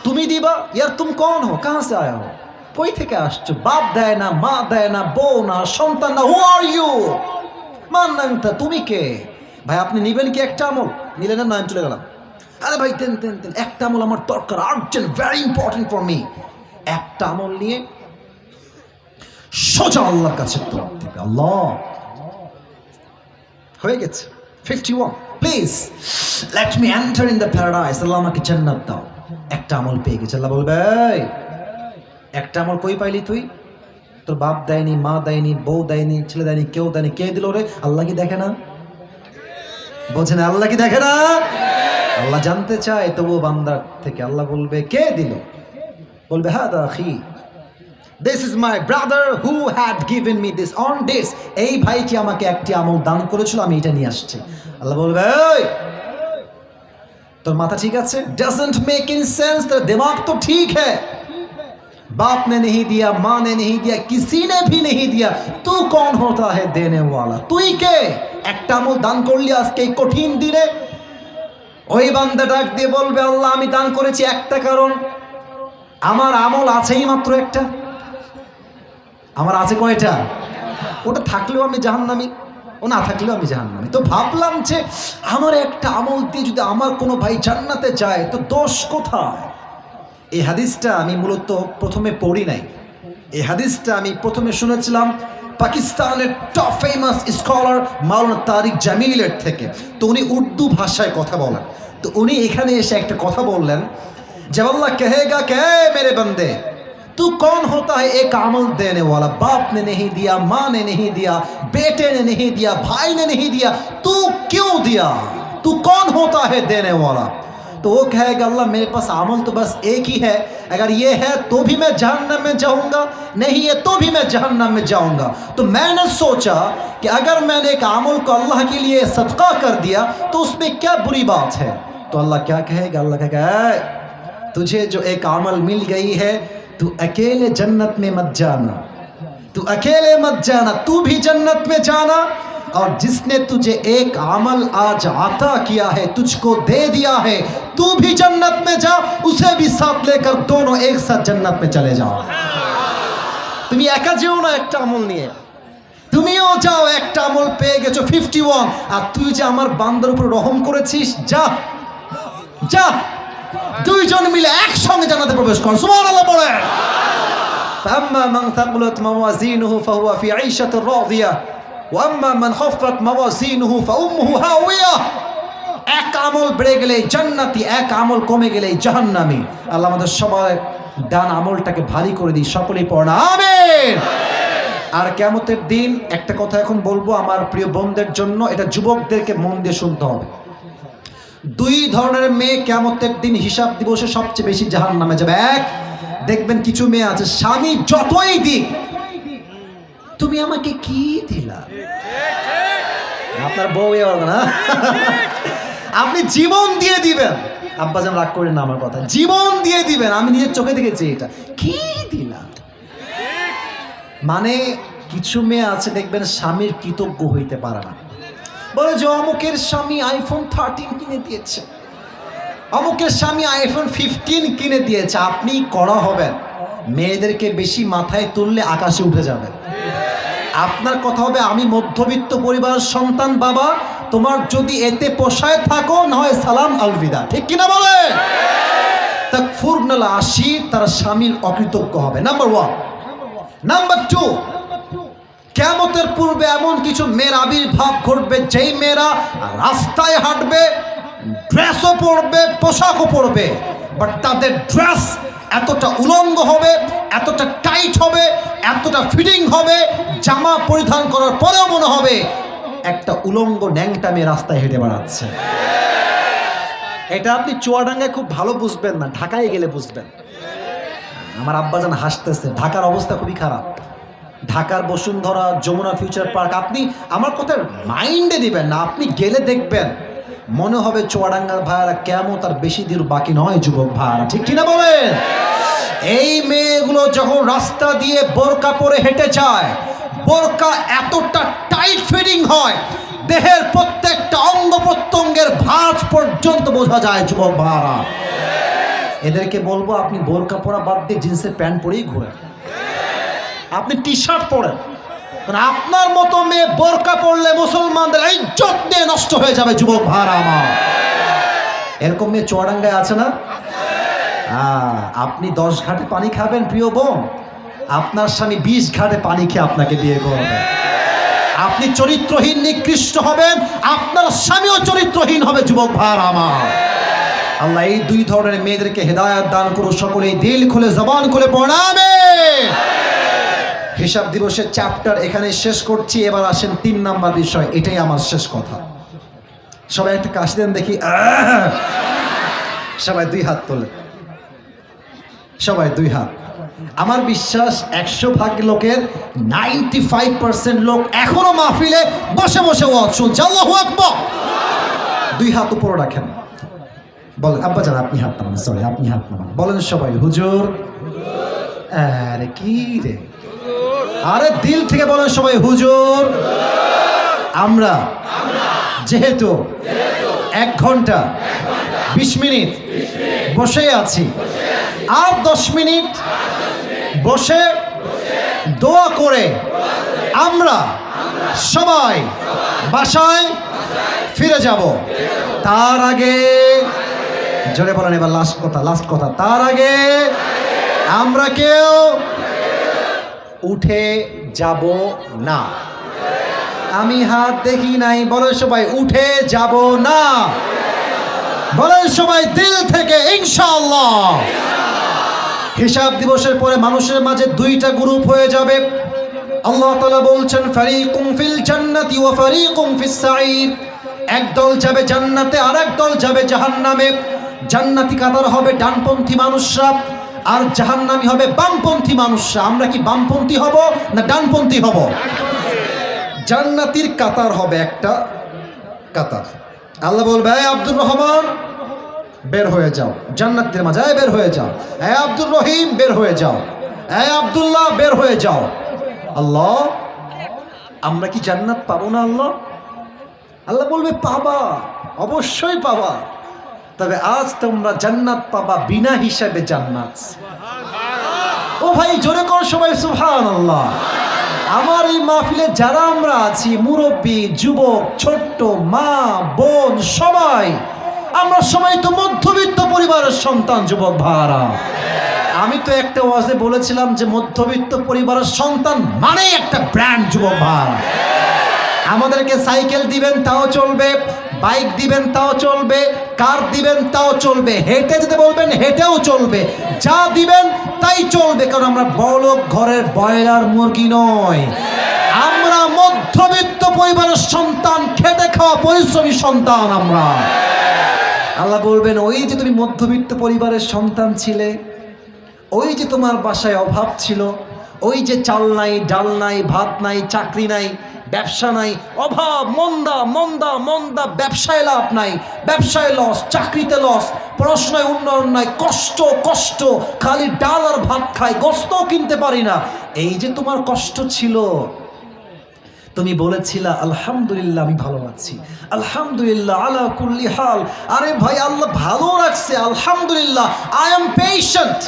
তুমি দিবা? ইয়ার তুম কোন হো, কাহা সে আয়া হো, কই থেকে আসছো? বাপ দেয় না, মা দেয় না, বউ না, সন্তান না, হু আর ইউ? মান নামতা, তুমি কে? ভাই আপনি নিবেন কি একটা আমল? নিলেন না, আমি চলে গেলাম। আরে ভাই দেন দেন দেন, একটা আমল আমার দরকার, urgent, very important for me. একটা আমল নিয়ে সোজা আল্লাহর কাছে দোয়া দেবে। আল্লাহ হয়ে গেছে 51, please let me enter in the paradise. আল্লাহ আমাকে জান্নাত দাও। একটা আমল পেয়ে গেছে। আল্লাহ বলবে একটা আমল কই পাইলি তুই? তোর বাপ দেয়নি, মা দেয়নি, বউ দেয়নি, ছেলে দেয়নি, কেউ দেয়নি, কে দিল রে? আল্লাহ কি দেখে না? বলছে না আল্লাহ কি দেখে না? আল্লাহ জানতে চায় তবু বান্দার থেকে। আল্লাহ বলবে কে দিল? বলবে হাদা আখি, this is my brother who had given me this on this. এই ভাইটি আমাকে একটি আমল দান করেছিল, আমি এটা নিয়ে আসছি। আল্লাহ বলবে এই তোর মাথা ঠিক আছে? ডাজন্ট মেক এনি সেন্স, তোর দিমাগ তো ঠিক है, बाप ने नहीं दिया, माँ ने नहीं दिया, किसी ने भी नहीं दिया, तू कौन होता है देने वाला? তুই কে? একটা আমল দান করলি আজকে এই কঠিন দিনে। ওই বান্দা ডাক দিয়ে বলবে আল্লাহ আমি দান করেছি একটা কারণ, আমার আমল আছেই মাত্র একটা। আমার আছে কয়টা? ওটা থাকলেও আমি জাহান্নামী, ও না থাকলেও আমি জাহান্নামী। তো ভাবলাম যে আমার একটা আমল দিয়ে যদি আমার কোনো ভাই জান্নাতে যায় তো দোষ কোথায়? এই হাদিসটা আমি মূলত প্রথমে পড়ি নাই, এই হাদিসটা আমি প্রথমে শুনেছিলাম পাকিস্তানের টপ ফেমাস স্কলার মাওলানা তারিক জামিলের থেকে। তো উনি উর্দু ভাষায় কথা বলেন, তো উনি এখানে এসে একটা কথা বললেন, जब अल्लाह कहेगा कि ऐ मेरे बंदे तू कौन होता है एक अमल देने वाला? बाप ने नहीं दिया, माँ ने नहीं दिया, बेटे ने नहीं दिया, भाई ने नहीं दिया, तू क्यों दिया? तू कौन होता है देने वाला? तो वो कहेगा अल्लाह मेरे पास अमल तो बस एक ही है, अगर ये है तो भी मैं जहन्नम में जाऊंगा, नहीं है तो भी मैं जहन्नम में जाऊंगा। तो मैंने सोचा कि अगर मैंने एक अमल को अल्लाह के लिए सदका कर दिया तो उसमें क्या बुरी बात है? तो अल्लाह क्या कहेगा? अल्लाह कहेगा तुझे जो एक अमल मिल गई है, तू अकेले जन्नत में मत जाना, तू अकेले मत जाना, तू भी जन्नत में जाना, और जिसने तुझे एक अमल आज अता किया है, तुझको दे दिया है, तू भी जन्नत में जा, उसे भी साथ लेकर दोनों एक साथ जन्नत में चले जाओ। তুমি একা যেও না একটা আমল নিয়ে, তুমিও যাও, একটা আমল পেয়ে গেছো 51, আর তুই যে আমার বান্দার উপর রহম করেছিস, যা যা দুইজন মিলে একসঙ্গে জান্নাতে প্রবেশ কর। সুবহানাল্লাহ বলেন। فأما من ثقلت موازينه فهو في عيشة راضية ওয়াম্মা মান খাফফাত মাওয়াজিনুহু ফাউম্মুহু হাওিয়া। এক আমল বেড়ে গেলে জান্নাতি, এক আমল কমে গেলে জাহান্নামী। আল্লাহ আমাদের সবার ডান আমলটাকে ভারী করে দিই, সকলেই পড়া আমিন। আর কিয়ামতের দিন একটা কথা এখন বলবো আমার প্রিয় বোনদের জন্য, এটা যুবকদেরকে মন দিয়ে শুনতে হবে। দুই ধরনের মেয়ে কিয়ামতের দিন হিসাব দিবসে সবচেয়ে বেশি জাহান্নামে যাবে। এক, দেখবেন কিছু মেয়ে আছে স্বামী যতই দিক, তুমি আমাকে কি দিলা? আপনার বউ না, আপনি জীবন দিয়ে দিবেন, আব্বাজান রাগ করেন না আমার কথা, জীবন দিয়ে দিবেন, আমি নিজের চোখে দেখেছি এটা, কি দিলা? মানে কিছু মেয়ে আছে দেখবেন স্বামীর কৃতজ্ঞ হইতে পারে না, বলে যে অমুকের স্বামী আইফোন 13 কিনে দিয়েছে, অমুকের স্বামী আইফোন 15 কিনে দিয়েছে। আপনি কড়া হবেন, মেয়েদেরকে বেশি মাথায় তুললে আকাশে উঠে যাবেন। আপনার কথা হবে আমি মধ্যবিত্ত পরিবারের সন্তান বাবা, তোমার যদি এতে পোষায় থাকো না হয় সালাম আলবিদা, ঠিক কিনা বলে? তাকফুরনাল আশির, তারা স্বামীর অকৃতজ্ঞ হবে, নাম্বার 1। নাম্বার 2, কিয়ামতের পূর্বে এমন কিছু মেয়ের আবির্ভাব ঘটবে যেই মেয়েরা রাস্তায় হাঁটবে, ড্রেসও পরবে, পোশাকও পরবে, বাট তাদের ড্রেস এতটা উলঙ্গ হবে, এতটা টাইট হবে, এতটা ফিটিং হবে, জামা পরিধান করার পরেও মনে হবে একটা উলঙ্গ ন্যাংটা মেয়ে রাস্তায় হেঁটে বেড়াচ্ছে। এটা আপনি চুয়াডাঙ্গায় খুব ভালো বুঝবেন না, ঢাকায় গেলে বুঝবেন। আমার আব্বাজান হাসতেছে, ঢাকার অবস্থা খুবই খারাপ। ঢাকার বসুন্ধরা, যমুনা ফিউচার পার্ক, আপনি আমার কথা মাইন্ডে দিবেন না, আপনি গেলে দেখবেন মনে হবে চুয়াডাঙ্গার ভাইয়ারা কেমন তার বেশি দূর বাকি নয়, যুবক ভাইয়ারা, ঠিক কিনা বলেন? এই মেয়েগুলো যখন রাস্তা দিয়ে বোরকা পরে হেঁটে যায়, বোরকা এতটা টাইট ফিটিং হয়, দেহের প্রত্যেকটা অঙ্গ প্রত্যঙ্গের ভাঁজ পর্যন্ত বোঝা যায়, যুবক ভাইয়ারা। এদেরকে বলবো আপনি বোরকা পরা বাদ দিয়ে জিন্সের প্যান্ট পরেই ঘোরেন, আপনি টি শার্ট পরেন, আপনার মতো মেয়ে বোরকা পরলে মুসলমানদের ইজ্জত নিয়ে নষ্ট হয়ে যাবে, যুবক ভাইরা আমার। এরকম মেয়ে চুয়াডাঙ্গায় আছে না? আপনি 10 ঘাটে পানি খাবেন প্রিয় বোন, আপনার স্বামী 20 ঘাটে পানি খেয়ে আপনাকে বিয়ে করবে। আপনি চরিত্রহীন নিকৃষ্ট হবেন, আপনার স্বামীও চরিত্রহীন হবে, যুবক ভাইরা আমার। আল্লাহ এই দুই ধরনের মেয়েদেরকে হেদায়েত দান করুন, সকলেই দিল খুলে জবান খুলে পড়েন আমিন। হিসাব দিবসের চ্যাপ্টার এখানে শেষ করছি, এবার আসেন 3 নাম্বার বিষয়, এটাই আমার শেষ কথা। সবাই একটা কাশি দেন দেখি, সবাই 2 হাত তোলেন, সবাই 2 হাত। আমার বিশ্বাস 100 ভাগ লোকের 95% লোক এখনো মাহফিলে বসে বসে ওয়াজ শুনছে। আল্লাহু আকবার। 2 হাত উপরে রাখেন, বলেন আব্বাজান আপনি হাত নামান, সরি আপনি হাত নামান, বলেন সবাই হুজুর। আরে কি রে, আরে দিল থেকে বলেন সবাই হুজুর। আমরা যেহেতু 1 ঘন্টা 20 মিনিট বসে আছি, আর 10 মিনিট বসে দোয়া করে আমরা সবাই বাসায় ফিরে যাব। তার আগে জোরে বলেন, এবার লাস্ট কথা, তার আগে আমরা কেউ উঠে যাব না। আমি হাত দেখি নাই, বলেন সবাই উঠে যাব না, বলেন সবাই দিল থেকে ইনশাআল্লাহ। হিসাব দিবসের পরে মানুষের মাঝে 2টা গ্রুপ হয়ে যাবে। আল্লাহ তাআলা বলছেন ফারিকুম ফিল জান্নাতি ওয়া ফারিকুম ফিস সাঈর, এক দল যাবে জান্নাতে আর এক দল যাবে জাহান্নামে। জান্নাতি কাতার হবে ডানপন্থী মানুষরা, আর জাহান্নামী হবে বামপন্থী মানুষরা। আমরা কি বামপন্থী হব না ডানপন্থী হব? জান্নাতীর কাতার হবে একটা কাতার। আল্লাহ বলবে হে আব্দুর রহমান বের হয়ে যাও, জান্নাতীদের মাঝে বের হয়ে যাও। হে আব্দুর রহিম বের হয়ে যাও, হে আব্দুল্লাহ বের হয়ে যাও। আল্লাহ আমরা কি জান্নাত পাবো না? আল্লাহ বলবে পাবা, অবশ্যই পাবা, তবে আজ তোমরা জান্নাত পাবা বিনা হিসাবে জান্নাত। ও ভাই জোরে কর সবাই সুবহানাল্লাহ। আমার এই মাহফিলে যারা আমরা আছি, মুরব্বী, যুবক, ছোট্ট, মা, বোন, সবাই আমরা সবাই তো মধ্যবিত্ত পরিবারের সন্তান, যুবক ভাইরা। আমি তো একটা ওয়াজে বলেছিলাম যে মধ্যবিত্ত পরিবারের সন্তান মানে একটা ব্র্যান্ড, যুবক ভাইরা। আমাদেরকে সাইকেল দিবেন তাও চলবে, বাইক দিবেন তাও চলবে, কার দিবেন তাও চলবে, হেঁটে যেতে বলবেন হেঁটেও চলবে, যা দিবেন তাই চলবে, কারণ আমরা বড়লোক ঘরের ব্রয়লার মুরগি নয়, আমরা মধ্যবিত্ত পরিবারের সন্তান, খেটে খাওয়া পরিশ্রমী সন্তান আমরা। আল্লাহ বলবেন, ওই যে তুমি মধ্যবিত্ত পরিবারের সন্তান ছিলে, ওই যে তোমার বাসায় অভাব ছিল, ওই যে চাল নাই, ডাল নাই, ভাত নাই, চাকরি নাই, ব্যবসা নাই, অভাব, মন্দা মন্দা মন্দা, ব্যবসায় লাভ নাই, ব্যবসায় লস, চাকরিতে লস, পড়াশোনায় উন্নয়ন নাই, কষ্ট কষ্ট, খালি ডাল আর ভাত খাই, গোস্তও কিনতে পারি না, এই যে তোমার কষ্ট ছিল, তুমি বলেছিলা আলহামদুলিল্লাহ আমি ভালো আছি, আলহামদুলিল্লাহ আলা কুল্লি হাল। আরে ভাই, আল্লাহ ভালো রাখছে, আলহামদুলিল্লাহ। আই এম পেশেন্ট,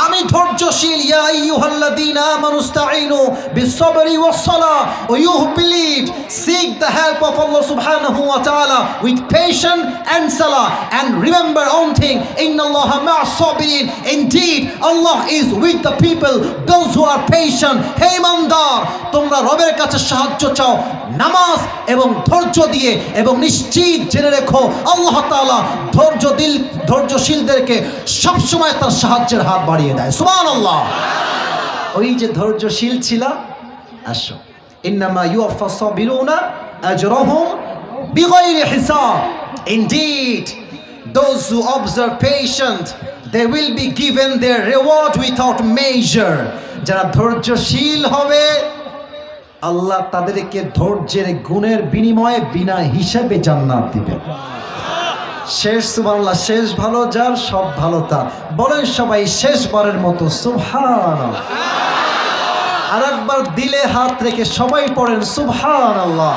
আমি ধৈর্যশীল। ইয়া আইয়ুহাল্লাযীনা আমানুস্তাঈনু বিস-সাবরি ওয়াস-সালাহ ওয়া you who believe, seek the help of Allah subhanahu wa ta'ala with patience and salah, and remember one thing, innallaha ma'as-sabirin, indeed Allah is with the people those who are patient. হে ইমানদার, তোমরা রবের কাছে সাহায্য চাও নামাজ এবং ধৈর্য দিয়ে, এবং নিশ্চিত জেনে রেখো আল্লাহ তাআলা ধৈর্যশীলদেরকে সবসময় তার সাহায্যের হাত বাড়িয়ে দেয়। সুবহানাল্লাহ। ওই যে ধৈর্যশীল ছিল, আসো, ইন্নামা ইউওয়াফাস সাবিরুনা আজরাহুম বিগাইরি হিসাব, indeed those who observe patient, they will be given their reward without measure. যারা ধৈর্যশীল হবে, আল্লাহ তাদেরকে ধৈর্যের গুণের বিনিময়ে বিনা হিসাবে জান্নাত দিবেন। শেষ সুবহানাল্লাহ, শেষ ভালো যার, সব ভালো তার। বলেন সবাই শেষবারের মতো সুবহানাল্লাহ। আর একবার দিলে হাত রেখে সবাই পড়েন সুবহানাল্লাহ।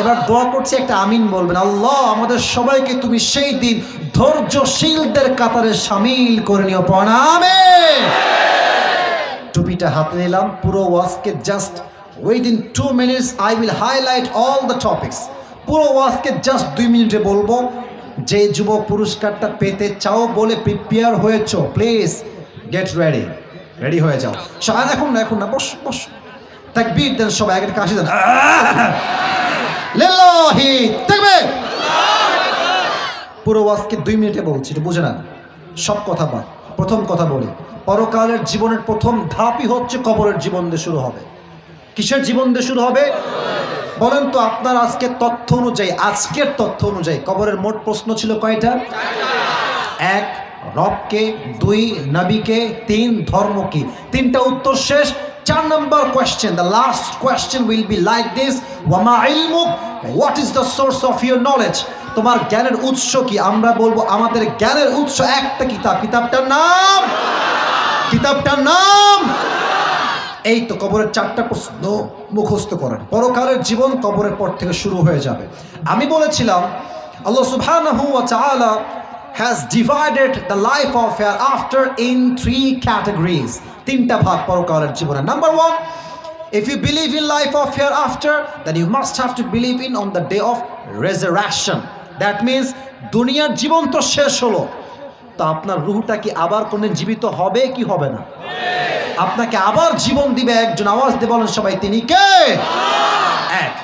এবার দোয়া করছি, একটা আমিন বলবেন। আল্লাহ আমাদের সবাইকে তুমি সেই দিন ধৈর্যশীলদের কাতারে শামিল করে নিও, পড়েন আমিন। টুপিটা হাতে নিলাম, পুরো ওয়াজকে just within 2 minutes I will highlight all the topics. পুরো ওয়াজকে জাস্ট 2 মিনিটে বলবো। যে যুবক পুরস্কারটা পেতে চাও বলে প্রিপেয়ার হয়েছো, প্লিজ গেট রেডি, রেডি হয়ে যাও। সবাই এখন না, বস বস, তাকবীর দেন সবাই, আগে কাশি দেন, লিল্লাহি তাকবীর। পুরো ওয়াজকে 2 মিনিটে বলছি, এটা বুঝে না সব কথা বাদ। প্রথম কথা বলি, পরকালের জীবনের প্রথম ধাপই হচ্ছে কবরের জীবন দিয়ে শুরু হবে। কিসের জীবন দিয়ে শুরু হবে বলেন তো? আপনার আজকের তথ্য অনুযায়ী কবরের মোট প্রশ্ন ছিল কয়টা? 1 রবকে, 2 নবীকে, 3 ধর্ম কি। 3টা উত্তর শেষ। 4 number question, the last question will be like this, ওয়ামা ইলমুক, what is the source of your knowledge. তোমার জ্ঞানের উৎস কি? আমরা বলবো আমাদের জ্ঞানের উৎস একটা কিতাব, কিতাবটার নাম এই তো। কবরের 4টা প্রশ্ন মুখস্থ করেন। পরকালের জীবন কবরের পর থেকে শুরু হয়ে যাবে। আমি বলেছিলাম আল্লাহ সুবহানাহু ওয়া তাআলা has divided the life of hereafter in 3 categories. 3টা ভাগ পরকালের জীবনে। Number 1, if you believe in life of hereafter, then you must have to believe in on the day of resurrection. That means দুনিয়ার জীবন তো শেষ হলো, তো আপনার রূহটা কি আবার কোনদিন জীবিত হবে কি হবে না? আপনাকে আবার জীবন দিবে একজন। আওয়াজ দিয়ে বলেন সবাই, তিনি কে? 1,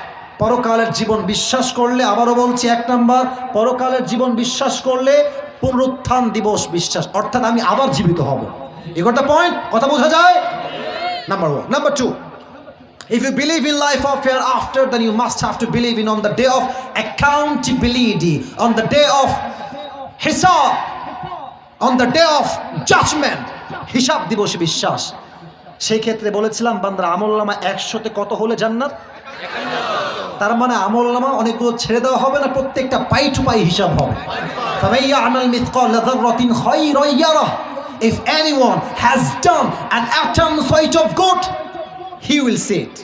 পরকালের জীবন বিশ্বাস করলে, আবারও বলছি 1 নাম্বার, পরকালের জীবন বিশ্বাস করলে পুনরুত্থান দিবস বিশ্বাস, অর্থাৎ আমি আবার জীবিত হব। এই কটা পয়েন্ট কথা বোঝা যায়? Number 1। Number 2, if you believe in life of hereafter, then you must have to believe in on the day of accountability, on the day of hisab, on the day of judgment, হিসাব দিবসে বিশ্বাস। সেই ক্ষেত্রে বলেছিলাম বান্দার আমলনামা 100তে কত হলে জান্নাত? তার মানে আমলনামা অনেকগুলো ছেড়ে দেওয়া হবে না, প্রত্যেকটা পাই টু পাই হিসাব হবে। ফামান ইয়া'মাল মিথকালা যাররাতিন খায়রান ইয়ারাহ, if anyone has done an atom size of good, he will see it.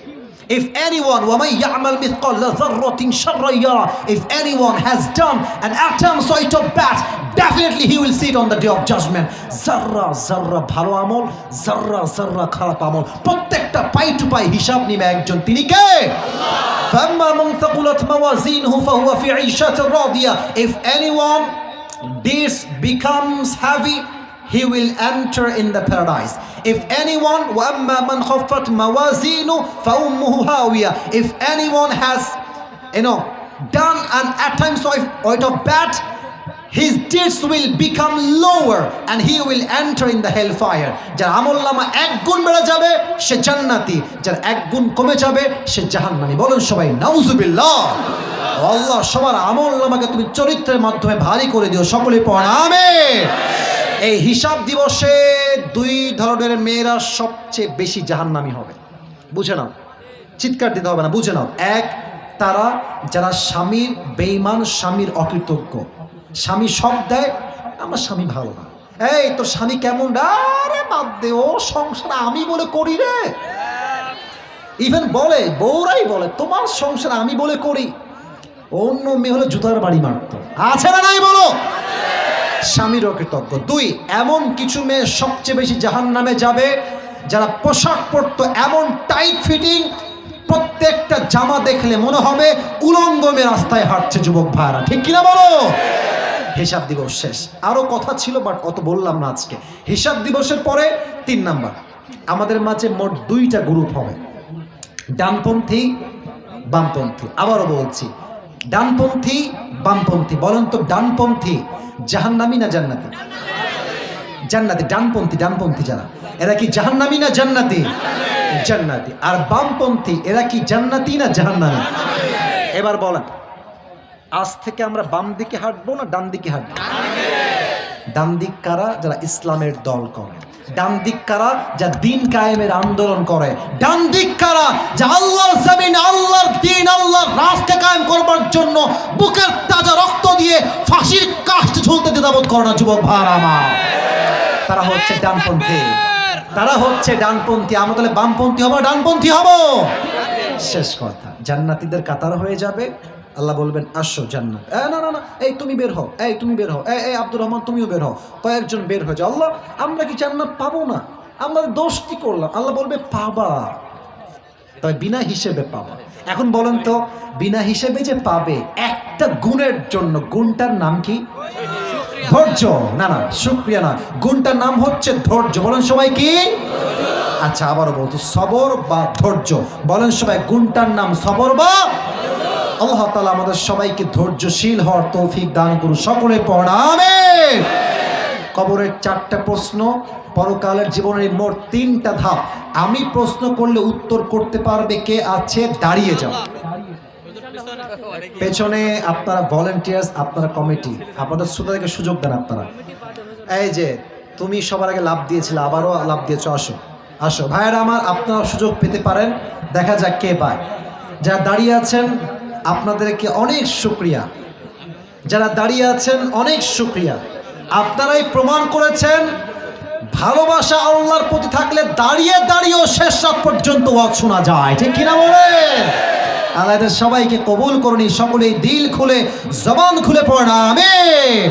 If anyone, وَمَنْ يَعْمَلْ مِثْقَالَ ذَرَّةٍ شَرًّا يَرَهُ, if anyone has done an atom size of bad, definitely he will see it on the day of judgment. Zarra zarra ভালো আমল, zarra zarra খারাপ আমল, প্রত্যেকটা পাই two পাই হিসাব নিবে একজন, তিনি কে? فَأَمَّا مَنْ ثَقُلَتْ مَوَازِينُهُ فَهُوَ فِي عِيشَةٍ رَاضِيَةٍ. If anyone this becomes heavy, he will enter in the paradise. If anyone وَأَمَّا مَنْ خَفَّتْ مَوَازِينُهُ فَأُمُّهُ هَاوِيَةٌ, if anyone has done an attempt of bad, his deeds will become lower and he will enter in the hellfire. যার আমলনামা এক গুণ বেড়ে যাবে সে জান্নাতি, যার এক গুণ কমে যাবে সে জাহান্নামী। বলেন সবাই নাউজুবিল্লাহ। আল্লাহ সবার আমলনামাকে তুমি চরিত্রের মাধ্যমে ভারী করে দিও, সকলে পড়েন আমিন। এই হিসাব দিবসে দুই ধরনের মেয়েরা সবচেয়ে বেশি জাহান্নামী হবে, বুঝে নাও, চিৎকার দিতে হবে না, বুঝে নাও। এক, তারা যারা স্বামীর বেঈমান, স্বামীর অকৃতজ্ঞ, স্বামী সব দেয়, আমার স্বামী ভালো না, এই তোর স্বামী কেমন, আরে বাদ দে, ও সংসার আমি বলে করি রে। ইভেন বলে, বউরাই বলে তোমার সংসার আমি বলে করি। অন্য মেয়ে হলে জুতার বাড়ি মারতো, আছে না নাই বলো? স্বামীর অকৃতজ্ঞ। দুই, এমন কিছু মেয়ে সবচেয়ে বেশি জাহান্নামে যাবে যারা পোশাক পরতো এমন টাইট ফিটিং, প্রত্যেকটা জামা দেখলে মনে হবে উলঙ্গমে রাস্তায় হাঁটছে। যুবক ভাইরা ঠিক কিনা বলো? হিসাব দিবস শেষ, আরো কথা ছিল বাট অত বললাম না আজকে। হিসাব দিবসের পরে 3 নাম্বার, আমাদের মাঝে মোট 2টা গ্রুপ হবে, ডানপন্থী বামপন্থী। আবারও বলছি, ডানপন্থী বামপন্থী। বলেন তো ডানপন্থী জাহান্নামী না জান্নাতি? জান্নাতি। ডানপন্থী যারা, এরা কি জাহান্নামী না জান্নাতি? জান্নাতি। আর বামপন্থী এরা কি জান্নাতি না জাহান্নামী? এবার বলেন, আজ থেকে আমরা বাম দিকে হাঁটবো না ডান দিকে হাঁটবো? ডান দিক কারা? যারা ইসলামের দল করে। ডান দিক কারা? যা দিন কায়েমের আন্দোলন করে। ডান দিক কারা? যা আল্লাহর জমিন, আল্লাহর দিন, আল্লাহর রাস্তা কায়েম করবার জন্য বুকের তাজা রক্ত দিয়ে ফাঁসির কাস্টে ঝুলতে দ্বিধাবোধ করে না। যুবক ভাইরা আমার, তারা হচ্ছে ডানপন্থী, তারা হচ্ছে ডানপন্থী। আমরা তাহলে বামপন্থী হবো, ডানপন্থী হব? শেষ কথা, জান্নাতীদের কাতার হয়ে যাবে। আল্লাহ বলবেন আসো জান্নাত। না না না, এই তুমি বের হও, এই তুমি বের হও, এই আব্দুর রহমান তুমিও বের হও। কয়েকজন বের হয়ে যাও। আল্লাহ, আমরা কি জান্নাত পাবো না? আমরা দোষ কি করলাম? আল্লাহ বলবে পাবা, তবে বিনা হিসেবে পাবা। এখন বলেন তো, বিনা হিসেবে যে পাবে একটা গুণের জন্য, গুণটার নাম কি? ধৈর্য। না না, শুকরিয়া না, গুণটার নাম হচ্ছে ধৈর্য। বলেন সবাই কি? আচ্ছা, আবারও বলতো, সবর বা ধৈর্য। বলেন সবাই, গুণটার নাম সবর বা। আল্লাহ তাআলা আমাদের সবাইকে ধৈর্যশীল হওয়ার তৌফিক দান করুন, সকলে পড়ুন আমিন। কবরের 4টা প্রশ্ন, পরকালের জীবনের মোট 3টা ধাপ। আমি প্রশ্ন করলে উত্তর করতে পারবে কে আছে? দাঁড়িয়ে যাও। পেছনে আপনারা ভলেন্টিয়ার্স, আপনারা কমিটি, আপনাদের শ্রোতাদেরকে সুযোগ দেন। আপনারা এই যে তুমি সবার আগে লাভ দিয়েছিলে, আবারও লাভ দিয়েছো, আসো আসো ভাইয়েরা আমার, আপনারা সুযোগ পেতে পারেন, দেখা যাক কে পায়। যারা দাঁড়িয়ে আছেন আপনাদেরকে অনেক শুকরিয়া, যারা দাঁড়িয়ে আছেন অনেক শুকরিয়া। আপনারাই প্রমাণ করেছেন ভালোবাসা আল্লাহর প্রতি থাকলে দাঁড়িয়ে দাঁড়িয়েও শেষ রাত পর্যন্ত ওয়াজ শোনা যায়, ঠিক কিনা বলেন? আল্লাহ সবাইকে কবুল করুন, সকলেই দিল খুলে জবান খুলে পড়েন আমিন।